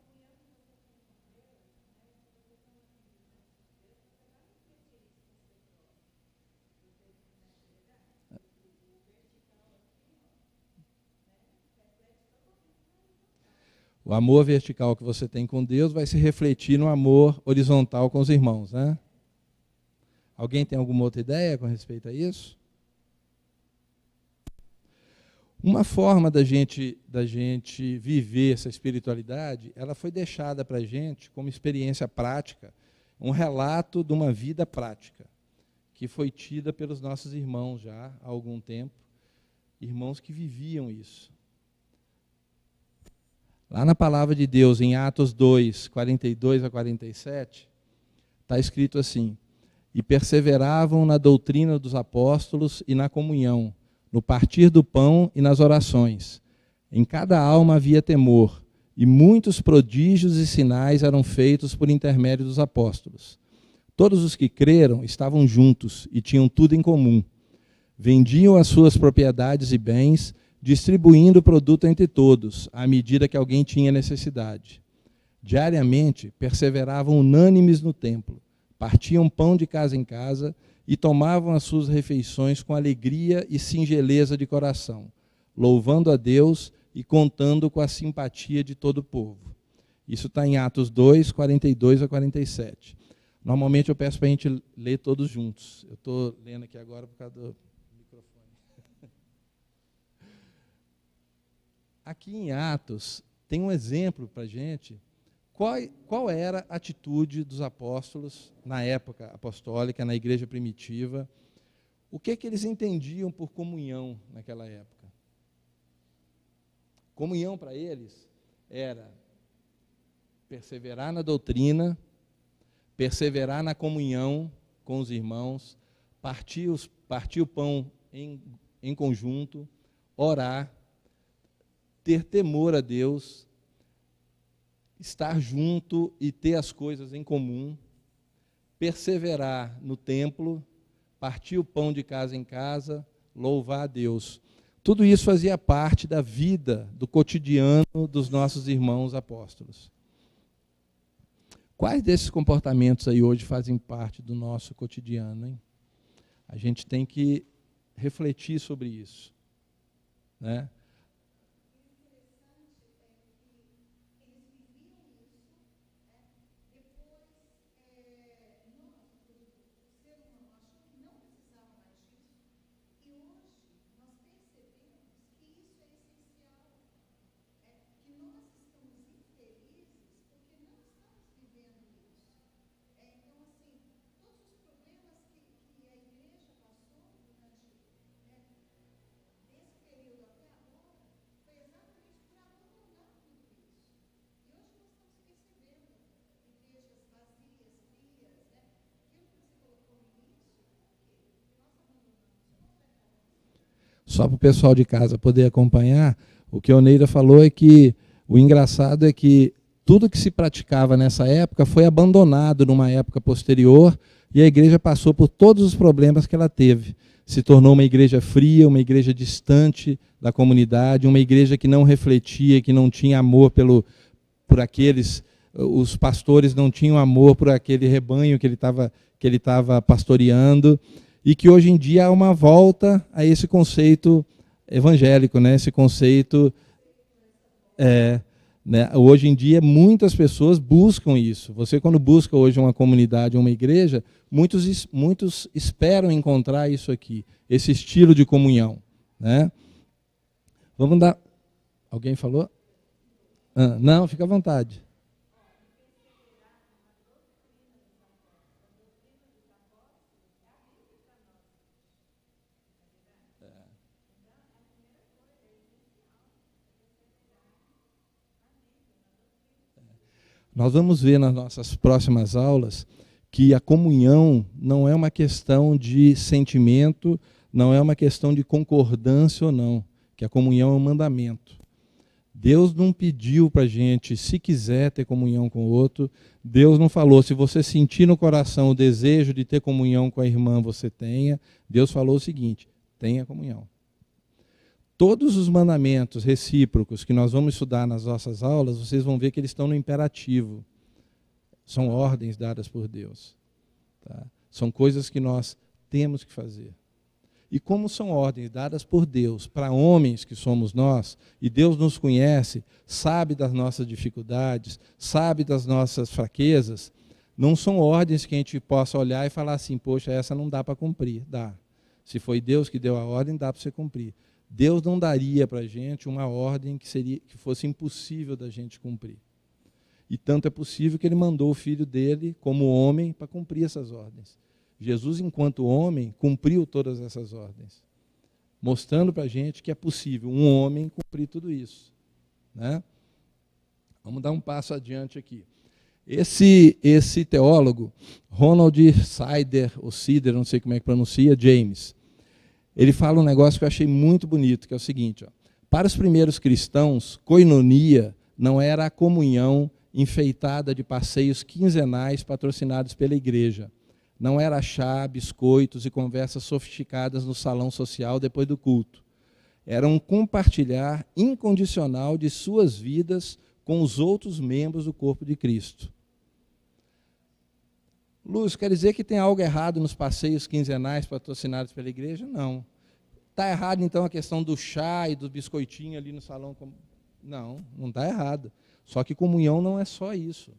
O amor vertical que você tem com Deus vai se refletir no amor horizontal com os irmãos, né? Alguém tem alguma outra ideia com respeito a isso? Uma forma da gente viver essa espiritualidade, ela foi deixada para a gente como experiência prática, um relato de uma vida prática, que foi tida pelos nossos irmãos já há algum tempo, irmãos que viviam isso. Lá na palavra de Deus, em Atos 2, 42 a 47, está escrito assim: e perseveravam na doutrina dos apóstolos e na comunhão, no partir do pão e nas orações. Em cada alma havia temor, e muitos prodígios e sinais eram feitos por intermédio dos apóstolos. Todos os que creram estavam juntos e tinham tudo em comum. Vendiam as suas propriedades e bens, distribuindo o produto entre todos, à medida que alguém tinha necessidade. Diariamente, perseveravam unânimes no templo, partiam pão de casa em casa e tomavam as suas refeições com alegria e singeleza de coração, louvando a Deus e contando com a simpatia de todo o povo. Isso está em Atos 2, 42 a 47. Normalmente eu peço para a gente ler todos juntos. Eu estou lendo aqui agora por causa do microfone. Aqui em Atos tem um exemplo para a gente. Qual era a atitude dos apóstolos na época apostólica, na igreja primitiva? O que eles entendiam por comunhão naquela época? Comunhão para eles era perseverar na doutrina, perseverar na comunhão com os irmãos, partir o pão em conjunto, orar, ter temor a Deus, estar junto e ter as coisas em comum, perseverar no templo, partir o pão de casa em casa, louvar a Deus. Tudo isso fazia parte da vida, do cotidiano dos nossos irmãos apóstolos. Quais desses comportamentos aí hoje fazem parte do nosso cotidiano, hein? A gente tem que refletir sobre isso, né? Só para o pessoal de casa poder acompanhar, o que a Oneida falou é que o engraçado é que tudo que se praticava nessa época foi abandonado numa época posterior e a igreja passou por todos os problemas que ela teve. Se tornou uma igreja fria, uma igreja distante da comunidade, uma igreja que não refletia, que não tinha amor por aqueles, os pastores não tinham amor por aquele rebanho que ele estava pastoreando, e que hoje em dia há uma volta a esse conceito evangélico, né? Esse conceito, né? Hoje em dia muitas pessoas buscam isso. Você, quando busca hoje uma comunidade, uma igreja, muitos esperam encontrar isso aqui, esse estilo de comunhão, né? Vamos dar... Alguém falou? Não, fica à vontade. Nós vamos ver nas nossas próximas aulas que a comunhão não é uma questão de sentimento, não é uma questão de concordância ou não, que a comunhão é um mandamento. Deus não pediu para a gente, se quiser ter comunhão com o outro, Deus não falou, se você sentir no coração o desejo de ter comunhão com a irmã, você tenha. Deus falou o seguinte, tenha comunhão. Todos os mandamentos recíprocos que nós vamos estudar nas nossas aulas, vocês vão ver que eles estão no imperativo. São ordens dadas por Deus. Tá? São coisas que nós temos que fazer. E como são ordens dadas por Deus para homens que somos nós, e Deus nos conhece, sabe das nossas dificuldades, sabe das nossas fraquezas, não são ordens que a gente possa olhar e falar assim, poxa, essa não dá para cumprir. Dá. Se foi Deus que deu a ordem, dá para você cumprir. Deus não daria para a gente uma ordem que fosse impossível da gente cumprir. E tanto é possível que ele mandou o filho dele, como homem, para cumprir essas ordens. Jesus, enquanto homem, cumpriu todas essas ordens, mostrando para a gente que é possível um homem cumprir tudo isso, né? Vamos dar um passo adiante aqui. Esse teólogo, Ronald Sider, ou Sider, não sei como é que pronuncia, James, ele fala um negócio que eu achei muito bonito, que é o seguinte, ó, para os primeiros cristãos, koinonia não era a comunhão enfeitada de passeios quinzenais patrocinados pela igreja. Não era chá, biscoitos e conversas sofisticadas no salão social depois do culto. Era um compartilhar incondicional de suas vidas com os outros membros do corpo de Cristo. Lúcio, quer dizer que tem algo errado nos passeios quinzenais patrocinados pela igreja? Não. Está errado, então, a questão do chá e do biscoitinho ali no salão? Não, não está errado. Só que comunhão não é só isso.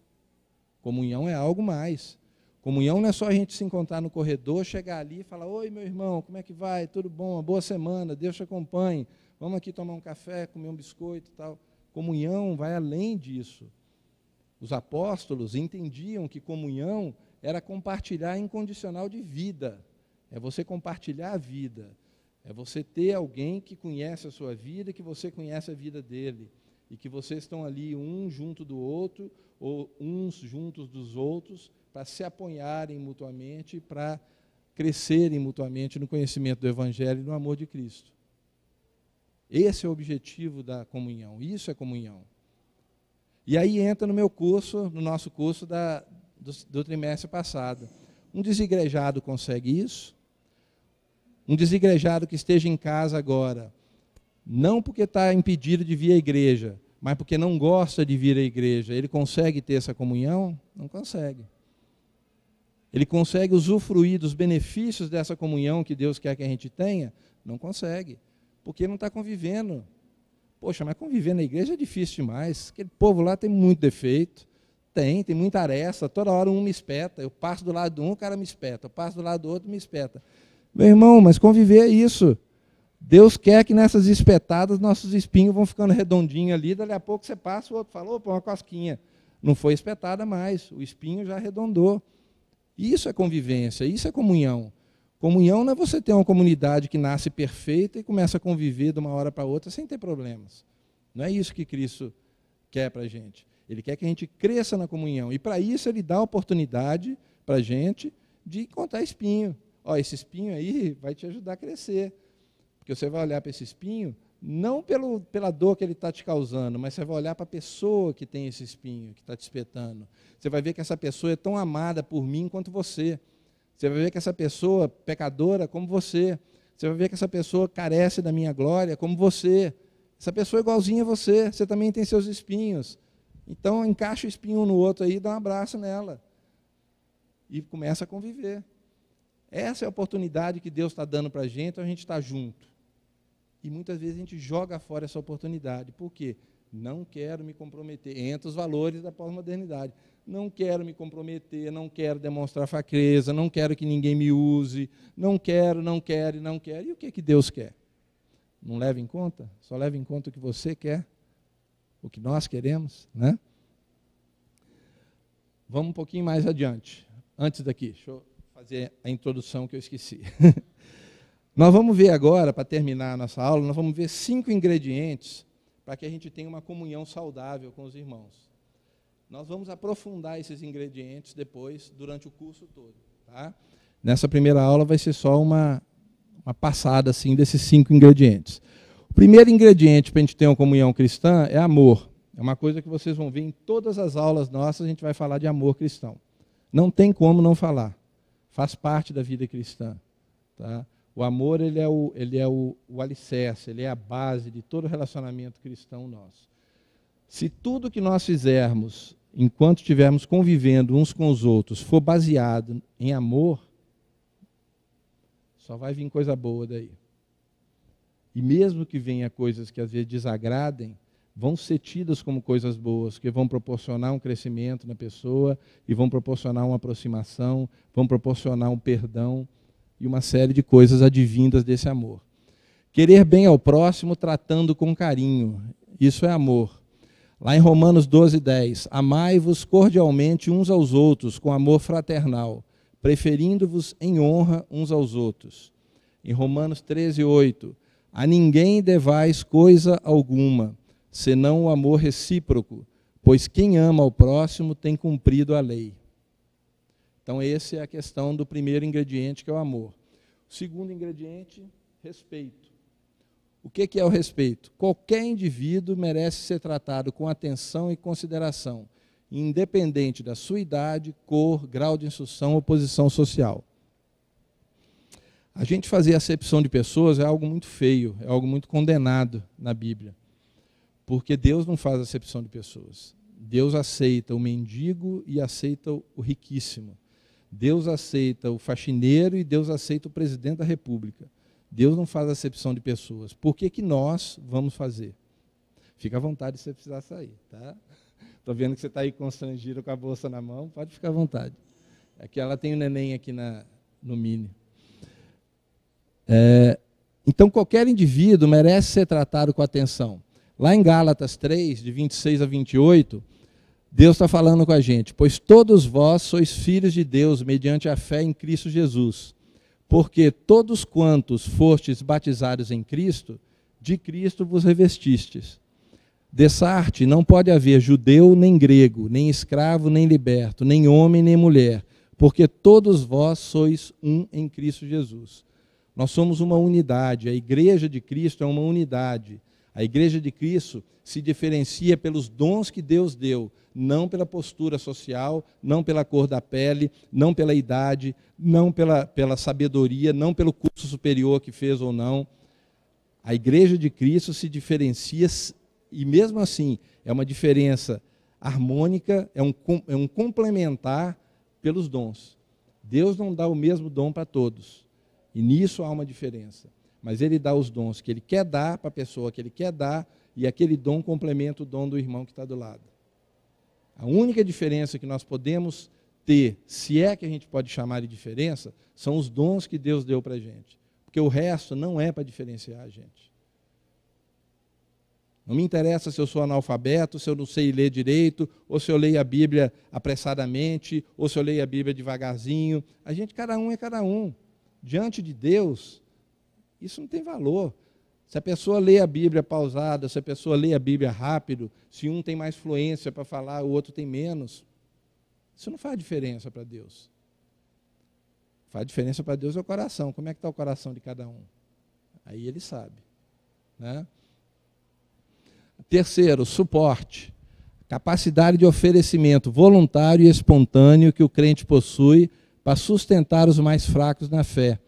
Comunhão é algo mais. Comunhão não é só a gente se encontrar no corredor, chegar ali e falar, oi, meu irmão, como é que vai? Tudo bom? Uma boa semana, Deus te acompanhe. Vamos aqui tomar um café, comer um biscoito e tal. Comunhão vai além disso. Os apóstolos entendiam que comunhão era compartilhar incondicional de vida. É você compartilhar a vida. É você ter alguém que conhece a sua vida, que você conhece a vida dele. E que vocês estão ali um junto do outro, ou uns juntos dos outros, para se apoiarem mutuamente, para crescerem mutuamente no conhecimento do Evangelho e no amor de Cristo. Esse é o objetivo da comunhão. Isso é comunhão. E aí entra no meu curso, no nosso curso do trimestre passado. Um desigrejado consegue isso? Um desigrejado que esteja em casa agora, não porque está impedido de vir à igreja, mas porque não gosta de vir à igreja, ele consegue ter essa comunhão? Não consegue. Ele consegue usufruir dos benefícios dessa comunhão que Deus quer que a gente tenha? Não consegue, porque não está convivendo. Poxa, mas conviver na igreja é difícil demais. Aquele povo lá tem muito defeito, tem muita aresta, toda hora um me espeta. Eu passo do lado de um, o cara me espeta. Eu passo do lado do outro, me espeta. Meu irmão, mas conviver é isso. Deus quer que nessas espetadas nossos espinhos vão ficando redondinhos ali, dali a pouco você passa, o outro falou, pô, uma cosquinha. Não foi espetada mais, o espinho já arredondou. Isso é convivência, isso é comunhão. Comunhão não é você ter uma comunidade que nasce perfeita e começa a conviver de uma hora para outra sem ter problemas. Não é isso que Cristo quer para a gente. Ele quer que a gente cresça na comunhão. E para isso ele dá a oportunidade para a gente de encontrar espinho. Ó, esse espinho aí vai te ajudar a crescer. Porque você vai olhar para esse espinho, não pela dor que ele está te causando, mas você vai olhar para a pessoa que tem esse espinho, que está te espetando. Você vai ver que essa pessoa é tão amada por mim quanto você. Você vai ver que essa pessoa pecadora como você. Você vai ver que essa pessoa carece da minha glória como você. Essa pessoa é igualzinha a você. Você também tem seus espinhos. Então, encaixa o espinho um no outro aí e dá um abraço nela. E começa a conviver. Essa é a oportunidade que Deus está dando para a gente está junto. E muitas vezes a gente joga fora essa oportunidade. Por quê? Não quero me comprometer. Entra os valores da pós-modernidade. Não quero me comprometer, não quero demonstrar fraqueza, não quero que ninguém me use, não quero. E o que Deus quer? Não leva em conta? Só leva em conta o que você quer, o que nós queremos, né? Vamos um pouquinho mais adiante. Antes daqui, deixa eu fazer a introdução que eu esqueci. Nós vamos ver agora, para terminar a nossa aula, nós vamos ver 5 ingredientes para que a gente tenha uma comunhão saudável com os irmãos. Nós vamos aprofundar esses ingredientes depois, durante o curso todo. Tá? Nessa primeira aula vai ser só uma passada assim, desses 5 ingredientes. O primeiro ingrediente para a gente ter uma comunhão cristã é amor. É uma coisa que vocês vão ver em todas as aulas nossas, a gente vai falar de amor cristão. Não tem como não falar. Faz parte da vida cristã. Tá? O amor ele é o alicerce, ele é a base de todo relacionamento cristão nosso. Se tudo que nós fizermos, enquanto estivermos convivendo uns com os outros, for baseado em amor, só vai vir coisa boa daí. E mesmo que venha coisas que às vezes desagradem, vão ser tidas como coisas boas, que vão proporcionar um crescimento na pessoa e vão proporcionar uma aproximação, vão proporcionar um perdão e uma série de coisas advindas desse amor. Querer bem ao próximo tratando com carinho, isso é amor. Lá em Romanos 12:10, amai-vos cordialmente uns aos outros com amor fraternal, preferindo-vos em honra uns aos outros. Em Romanos 13:8, a ninguém devais coisa alguma, senão o amor recíproco, pois quem ama ao próximo tem cumprido a lei. Então, essa é a questão do primeiro ingrediente, que é o amor. O segundo ingrediente, respeito. O que é o respeito? Qualquer indivíduo merece ser tratado com atenção e consideração, independente da sua idade, cor, grau de instrução ou posição social. A gente fazer acepção de pessoas é algo muito feio, é algo muito condenado na Bíblia. Porque Deus não faz acepção de pessoas. Deus aceita o mendigo e aceita o riquíssimo. Deus aceita o faxineiro e Deus aceita o presidente da República. Deus não faz acepção de pessoas. Por que nós vamos fazer? Fica à vontade se você precisar sair. Tá? Estou vendo que você está aí constrangido com a bolsa na mão, pode ficar à vontade. Aqui ela tem o neném aqui no mini. Então, qualquer indivíduo merece ser tratado com atenção. Lá em Gálatas 3, de 26 a 28, Deus está falando com a gente, pois todos vós sois filhos de Deus mediante a fé em Cristo Jesus, porque todos quantos fostes batizados em Cristo, de Cristo vos revestistes. Dessa arte não pode haver judeu nem grego, nem escravo nem liberto, nem homem nem mulher, porque todos vós sois um em Cristo Jesus. Nós somos uma unidade, a Igreja de Cristo é uma unidade. A Igreja de Cristo se diferencia pelos dons que Deus deu, não pela postura social, não pela cor da pele, não pela idade, não pela sabedoria, não pelo curso superior que fez ou não. A Igreja de Cristo se diferencia, e mesmo assim, é uma diferença harmônica, é um complementar pelos dons. Deus não dá o mesmo dom para todos. E nisso há uma diferença. Mas Ele dá os dons que Ele quer dar para a pessoa que Ele quer dar, e aquele dom complementa o dom do irmão que está do lado. A única diferença que nós podemos ter, se é que a gente pode chamar de diferença, são os dons que Deus deu para a gente. Porque o resto não é para diferenciar a gente. Não me interessa se eu sou analfabeto, se eu não sei ler direito, ou se eu leio a Bíblia apressadamente, ou se eu leio a Bíblia devagarzinho. A gente, cada um é cada um. Diante de Deus, isso não tem valor. Se a pessoa lê a Bíblia pausada, se a pessoa lê a Bíblia rápido, se um tem mais fluência para falar, o outro tem menos, isso não faz diferença para Deus. Faz diferença para Deus é o coração. Como é que está o coração de cada um? Aí Ele sabe, né? Terceiro, suporte. Capacidade de oferecimento voluntário e espontâneo que o crente possui para sustentar os mais fracos na fé,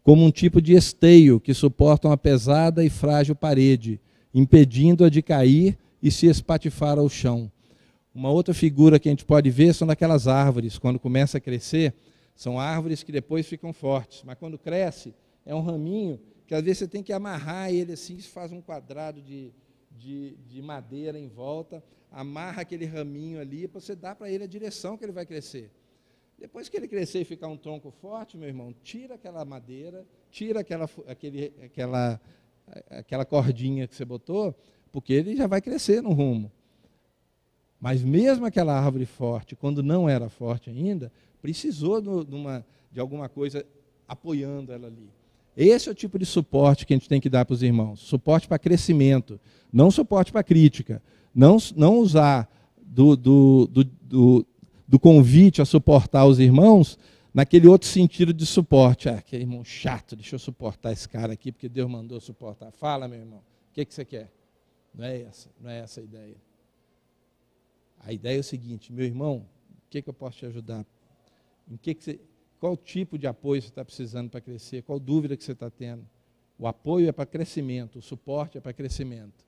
como um tipo de esteio que suporta uma pesada e frágil parede, impedindo-a de cair e se espatifar ao chão. Uma outra figura que a gente pode ver são daquelas árvores, quando começa a crescer, são árvores que depois ficam fortes, mas quando cresce, é um raminho que às vezes você tem que amarrar ele assim, faz um quadrado de madeira em volta, amarra aquele raminho ali, para você dar para ele a direção que ele vai crescer. Depois que ele crescer e ficar um tronco forte, meu irmão, tira aquela madeira, tira aquela cordinha que você botou, porque ele já vai crescer no rumo. Mas mesmo aquela árvore forte, quando não era forte ainda, precisou de alguma coisa apoiando ela ali. Esse é o tipo de suporte que a gente tem que dar para os irmãos. Suporte para crescimento, não suporte para crítica. Não usar do convite a suportar os irmãos naquele outro sentido de suporte. Ah, aquele irmão chato, deixa eu suportar esse cara aqui, porque Deus mandou suportar. Fala, meu irmão, o que você quer? Não é essa a ideia. A ideia é o seguinte, meu irmão, o que eu posso te ajudar? Qual tipo de apoio você está precisando para crescer? Qual dúvida que você está tendo? O apoio é para crescimento, o suporte é para crescimento.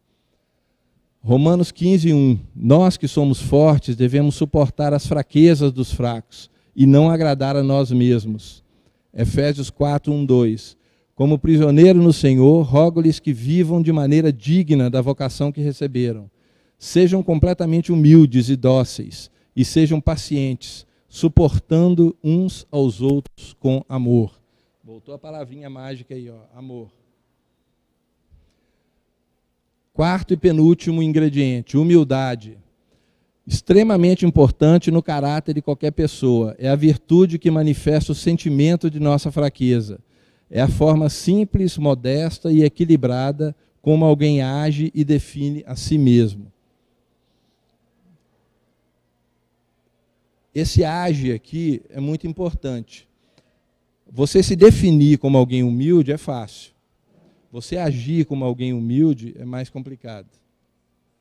Romanos 15:1. Nós que somos fortes devemos suportar as fraquezas dos fracos e não agradar a nós mesmos. Efésios 4:1-2. Como prisioneiro no Senhor, rogo-lhes que vivam de maneira digna da vocação que receberam. Sejam completamente humildes e dóceis e sejam pacientes, suportando uns aos outros com amor. Voltou a palavrinha mágica aí, ó, amor. Quarto e penúltimo ingrediente, humildade. Extremamente importante no caráter de qualquer pessoa. É a virtude que manifesta o sentimento de nossa fraqueza. É a forma simples, modesta e equilibrada como alguém age e define a si mesmo. Esse age aqui é muito importante. Você se definir como alguém humilde é fácil. Você agir como alguém humilde é mais complicado.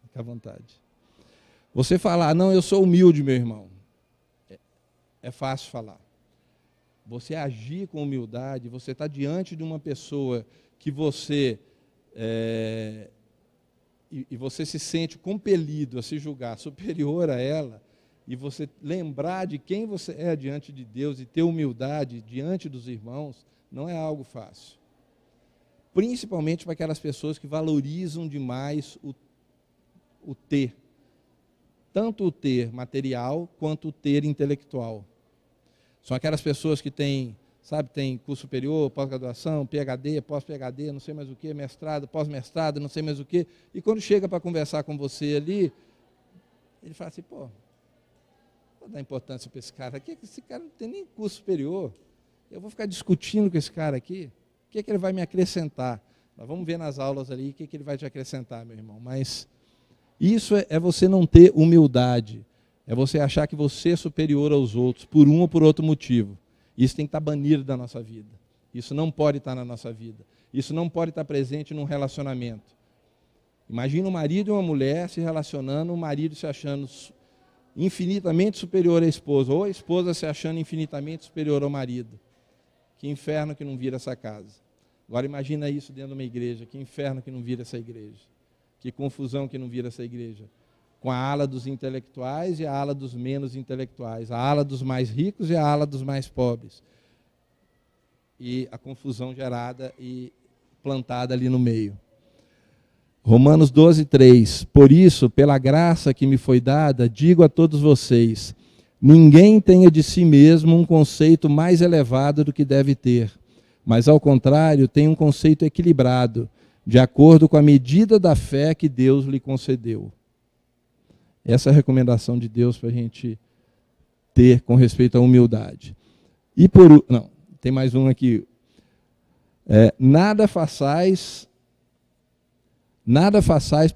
Fica à vontade. Você falar, não, eu sou humilde, meu irmão. É fácil falar. Você agir com humildade, você está diante de uma pessoa que você... e você se sente compelido a se julgar superior a ela, e você lembrar de quem você é diante de Deus e ter humildade diante dos irmãos, não é algo fácil. Principalmente para aquelas pessoas que valorizam demais o ter. Tanto o ter material, quanto o ter intelectual. São aquelas pessoas que têm curso superior, pós-graduação, PhD, pós-PhD, não sei mais o que, mestrado, pós-mestrado, não sei mais o que, e quando chega para conversar com você ali, ele fala assim, pô, vou dar importância para esse cara aqui, esse cara não tem nem curso superior, eu vou ficar discutindo com esse cara aqui, o que ele vai me acrescentar? Nós vamos ver nas aulas ali o que ele vai te acrescentar, meu irmão. Mas isso é você não ter humildade. É você achar que você é superior aos outros, por um ou por outro motivo. Isso tem que estar banido da nossa vida. Isso não pode estar na nossa vida. Isso não pode estar presente num relacionamento. Imagina um marido e uma mulher se relacionando, o marido se achando infinitamente superior à esposa, ou a esposa se achando infinitamente superior ao marido. Que inferno que não vira essa casa. Agora imagina isso dentro de uma igreja, que inferno que não vira essa igreja. Que confusão que não vira essa igreja. Com a ala dos intelectuais e a ala dos menos intelectuais, a ala dos mais ricos e a ala dos mais pobres. E a confusão gerada e plantada ali no meio. Romanos 12:3. Por isso, pela graça que me foi dada, digo a todos vocês, ninguém tenha de si mesmo um conceito mais elevado do que deve ter, mas ao contrário, tenha um conceito equilibrado, de acordo com a medida da fé que Deus lhe concedeu. Essa é a recomendação de Deus para a gente ter com respeito à humildade. E tem mais um aqui. Nada façais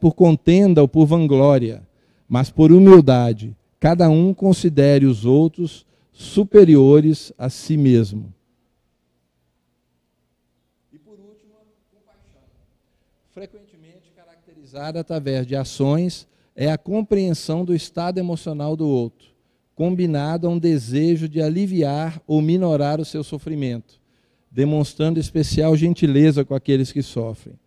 por contenda ou por vanglória, mas por humildade. Cada um considere os outros superiores a si mesmo. E por último, compaixão. Frequentemente caracterizada através de ações, é a compreensão do estado emocional do outro, combinado a um desejo de aliviar ou minorar o seu sofrimento, demonstrando especial gentileza com aqueles que sofrem.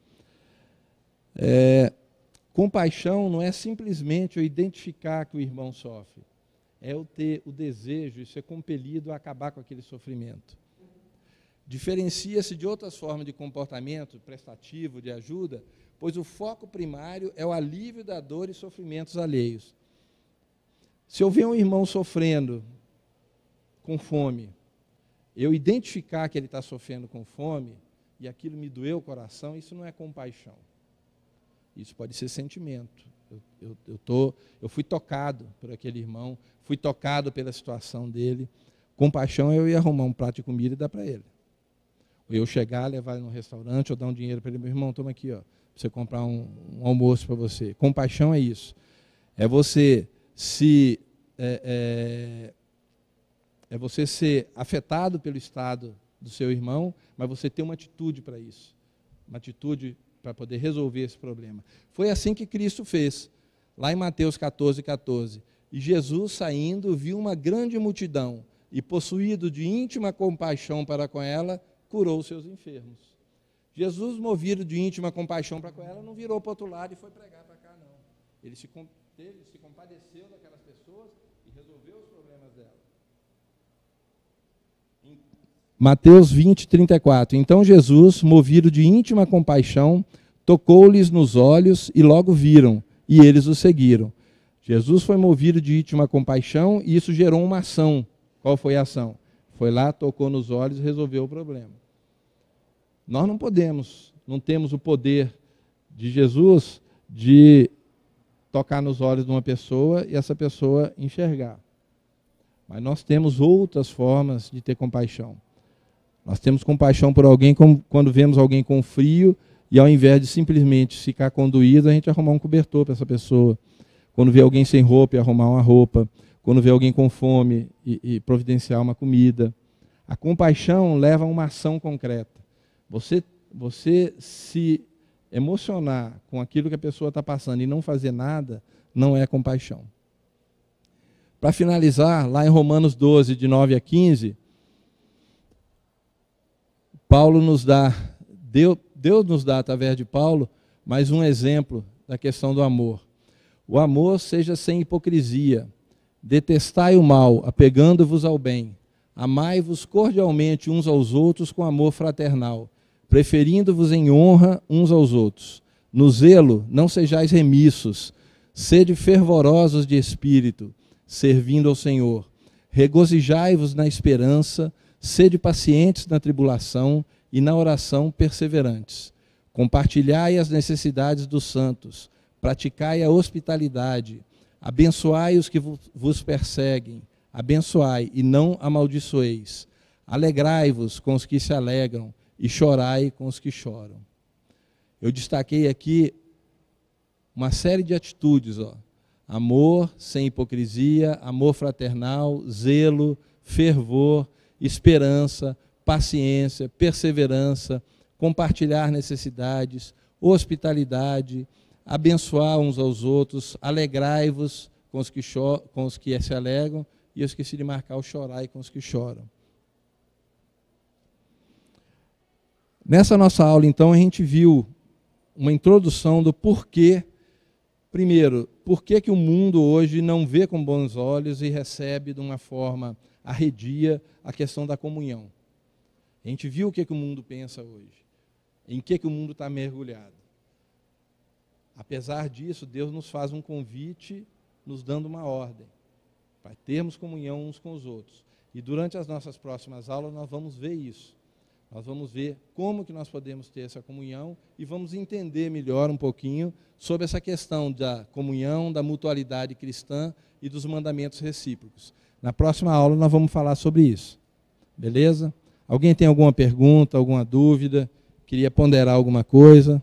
Compaixão não é simplesmente eu identificar que o irmão sofre, é eu ter o desejo e ser compelido a acabar com aquele sofrimento. Diferencia-se de outras formas de comportamento prestativo, de ajuda, pois o foco primário é o alívio da dor e sofrimentos alheios. Se eu ver um irmão sofrendo com fome, eu identificar que ele está sofrendo com fome, e aquilo me doeu o coração, isso não é compaixão. Isso pode ser sentimento. Eu fui tocado por aquele irmão, fui tocado pela situação dele. Compaixão é eu ir arrumar um prato de comida e dar para ele. Ou eu chegar, levar ele no restaurante, ou dar um dinheiro para ele. Meu irmão, toma aqui, ó, para você comprar um almoço para você. Compaixão é isso. É você você ser afetado pelo estado do seu irmão, mas você ter uma atitude para isso. Uma atitude para poder resolver esse problema. Foi assim que Cristo fez, lá em Mateus 14:14. E Jesus, saindo, viu uma grande multidão, e possuído de íntima compaixão para com ela, curou os seus enfermos. Jesus, movido de íntima compaixão para com ela, não virou para o outro lado e foi pregar para cá, não. Ele se compadeceu daquelas pessoas e resolveu os problemas dela. Mateus 20:34. Então Jesus, movido de íntima compaixão, tocou-lhes nos olhos e logo viram, e eles o seguiram. Jesus foi movido de íntima compaixão e isso gerou uma ação. Qual foi a ação? Foi lá, tocou nos olhos e resolveu o problema. Nós não temos o poder de Jesus de tocar nos olhos de uma pessoa e essa pessoa enxergar. Mas nós temos outras formas de ter compaixão. Nós temos compaixão por alguém quando vemos alguém com frio e ao invés de simplesmente ficar conduído, a gente arrumar um cobertor para essa pessoa. Quando vê alguém sem roupa, arrumar uma roupa. Quando vê alguém com fome e providenciar uma comida. A compaixão leva a uma ação concreta. Você se emocionar com aquilo que a pessoa está passando e não fazer nada, não é compaixão. Para finalizar, lá em Romanos 12, de 9 a 15, Deus nos dá, através de Paulo, mais um exemplo da questão do amor. O amor seja sem hipocrisia. Detestai o mal, apegando-vos ao bem. Amai-vos cordialmente uns aos outros com amor fraternal, preferindo-vos em honra uns aos outros. No zelo, não sejais remissos, sede fervorosos de espírito, servindo ao Senhor. Regozijai-vos na esperança, sede pacientes na tribulação e na oração perseverantes. Compartilhai as necessidades dos santos, praticai a hospitalidade, abençoai os que vos perseguem, abençoai e não amaldiçoeis. Alegrai-vos com os que se alegram e chorai com os que choram. Eu destaquei aqui uma série de atitudes, amor sem hipocrisia, amor fraternal, zelo, fervor, esperança, paciência, perseverança, compartilhar necessidades, hospitalidade, abençoar uns aos outros, alegrai-vos com os que se alegram, e eu esqueci de marcar o chorai com os que choram. Nessa nossa aula, então, a gente viu uma introdução do porquê. Primeiro, por que o mundo hoje não vê com bons olhos e recebe de uma forma arredia a questão da comunhão. A gente viu o que o mundo pensa hoje, em que o mundo está mergulhado. Apesar disso, Deus nos faz um convite, nos dando uma ordem, para termos comunhão uns com os outros. E durante as nossas próximas aulas nós vamos ver isso. Nós vamos ver como que nós podemos ter essa comunhão e vamos entender melhor um pouquinho sobre essa questão da comunhão, da mutualidade cristã e dos mandamentos recíprocos. Na próxima aula nós vamos falar sobre isso. Beleza? Alguém tem alguma pergunta, alguma dúvida? Queria ponderar alguma coisa?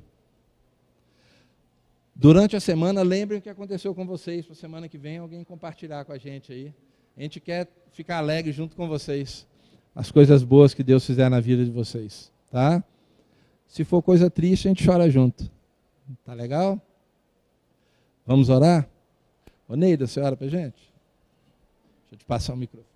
Durante a semana, lembrem o que aconteceu com vocês. Para a semana que vem, alguém compartilhar com a gente aí. A gente quer ficar alegre junto com vocês. As coisas boas que Deus fizer na vida de vocês, tá? Se for coisa triste, a gente chora junto. Tá legal? Vamos orar? Ô Neida, você ora pra gente? Deixa eu te passar o microfone.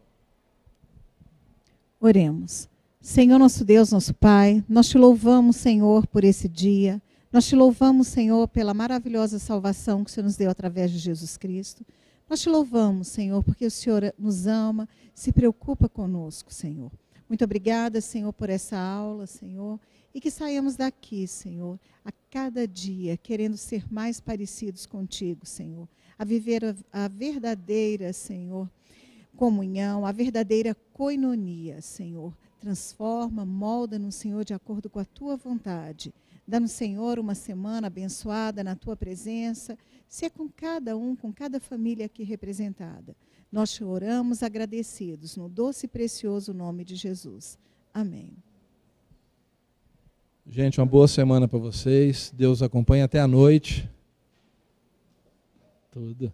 Oremos. Senhor nosso Deus, nosso Pai, nós te louvamos, Senhor, por esse dia. Nós te louvamos, Senhor, pela maravilhosa salvação que o Senhor nos deu através de Jesus Cristo. Nós te louvamos, Senhor, porque o Senhor nos ama, se preocupa conosco, Senhor. Muito obrigada, Senhor, por essa aula, Senhor, e que saímos daqui, Senhor, a cada dia, querendo ser mais parecidos contigo, Senhor, a viver a verdadeira, Senhor, comunhão, a verdadeira coinonia, Senhor. Transforma, molda-nos, Senhor, de acordo com a tua vontade. Dá-nos, Senhor, uma semana abençoada na tua presença, se é com cada um, com cada família aqui representada. Nós te oramos agradecidos, no doce e precioso nome de Jesus. Amém. Gente, uma boa semana para vocês. Deus acompanhe até a noite. Tudo.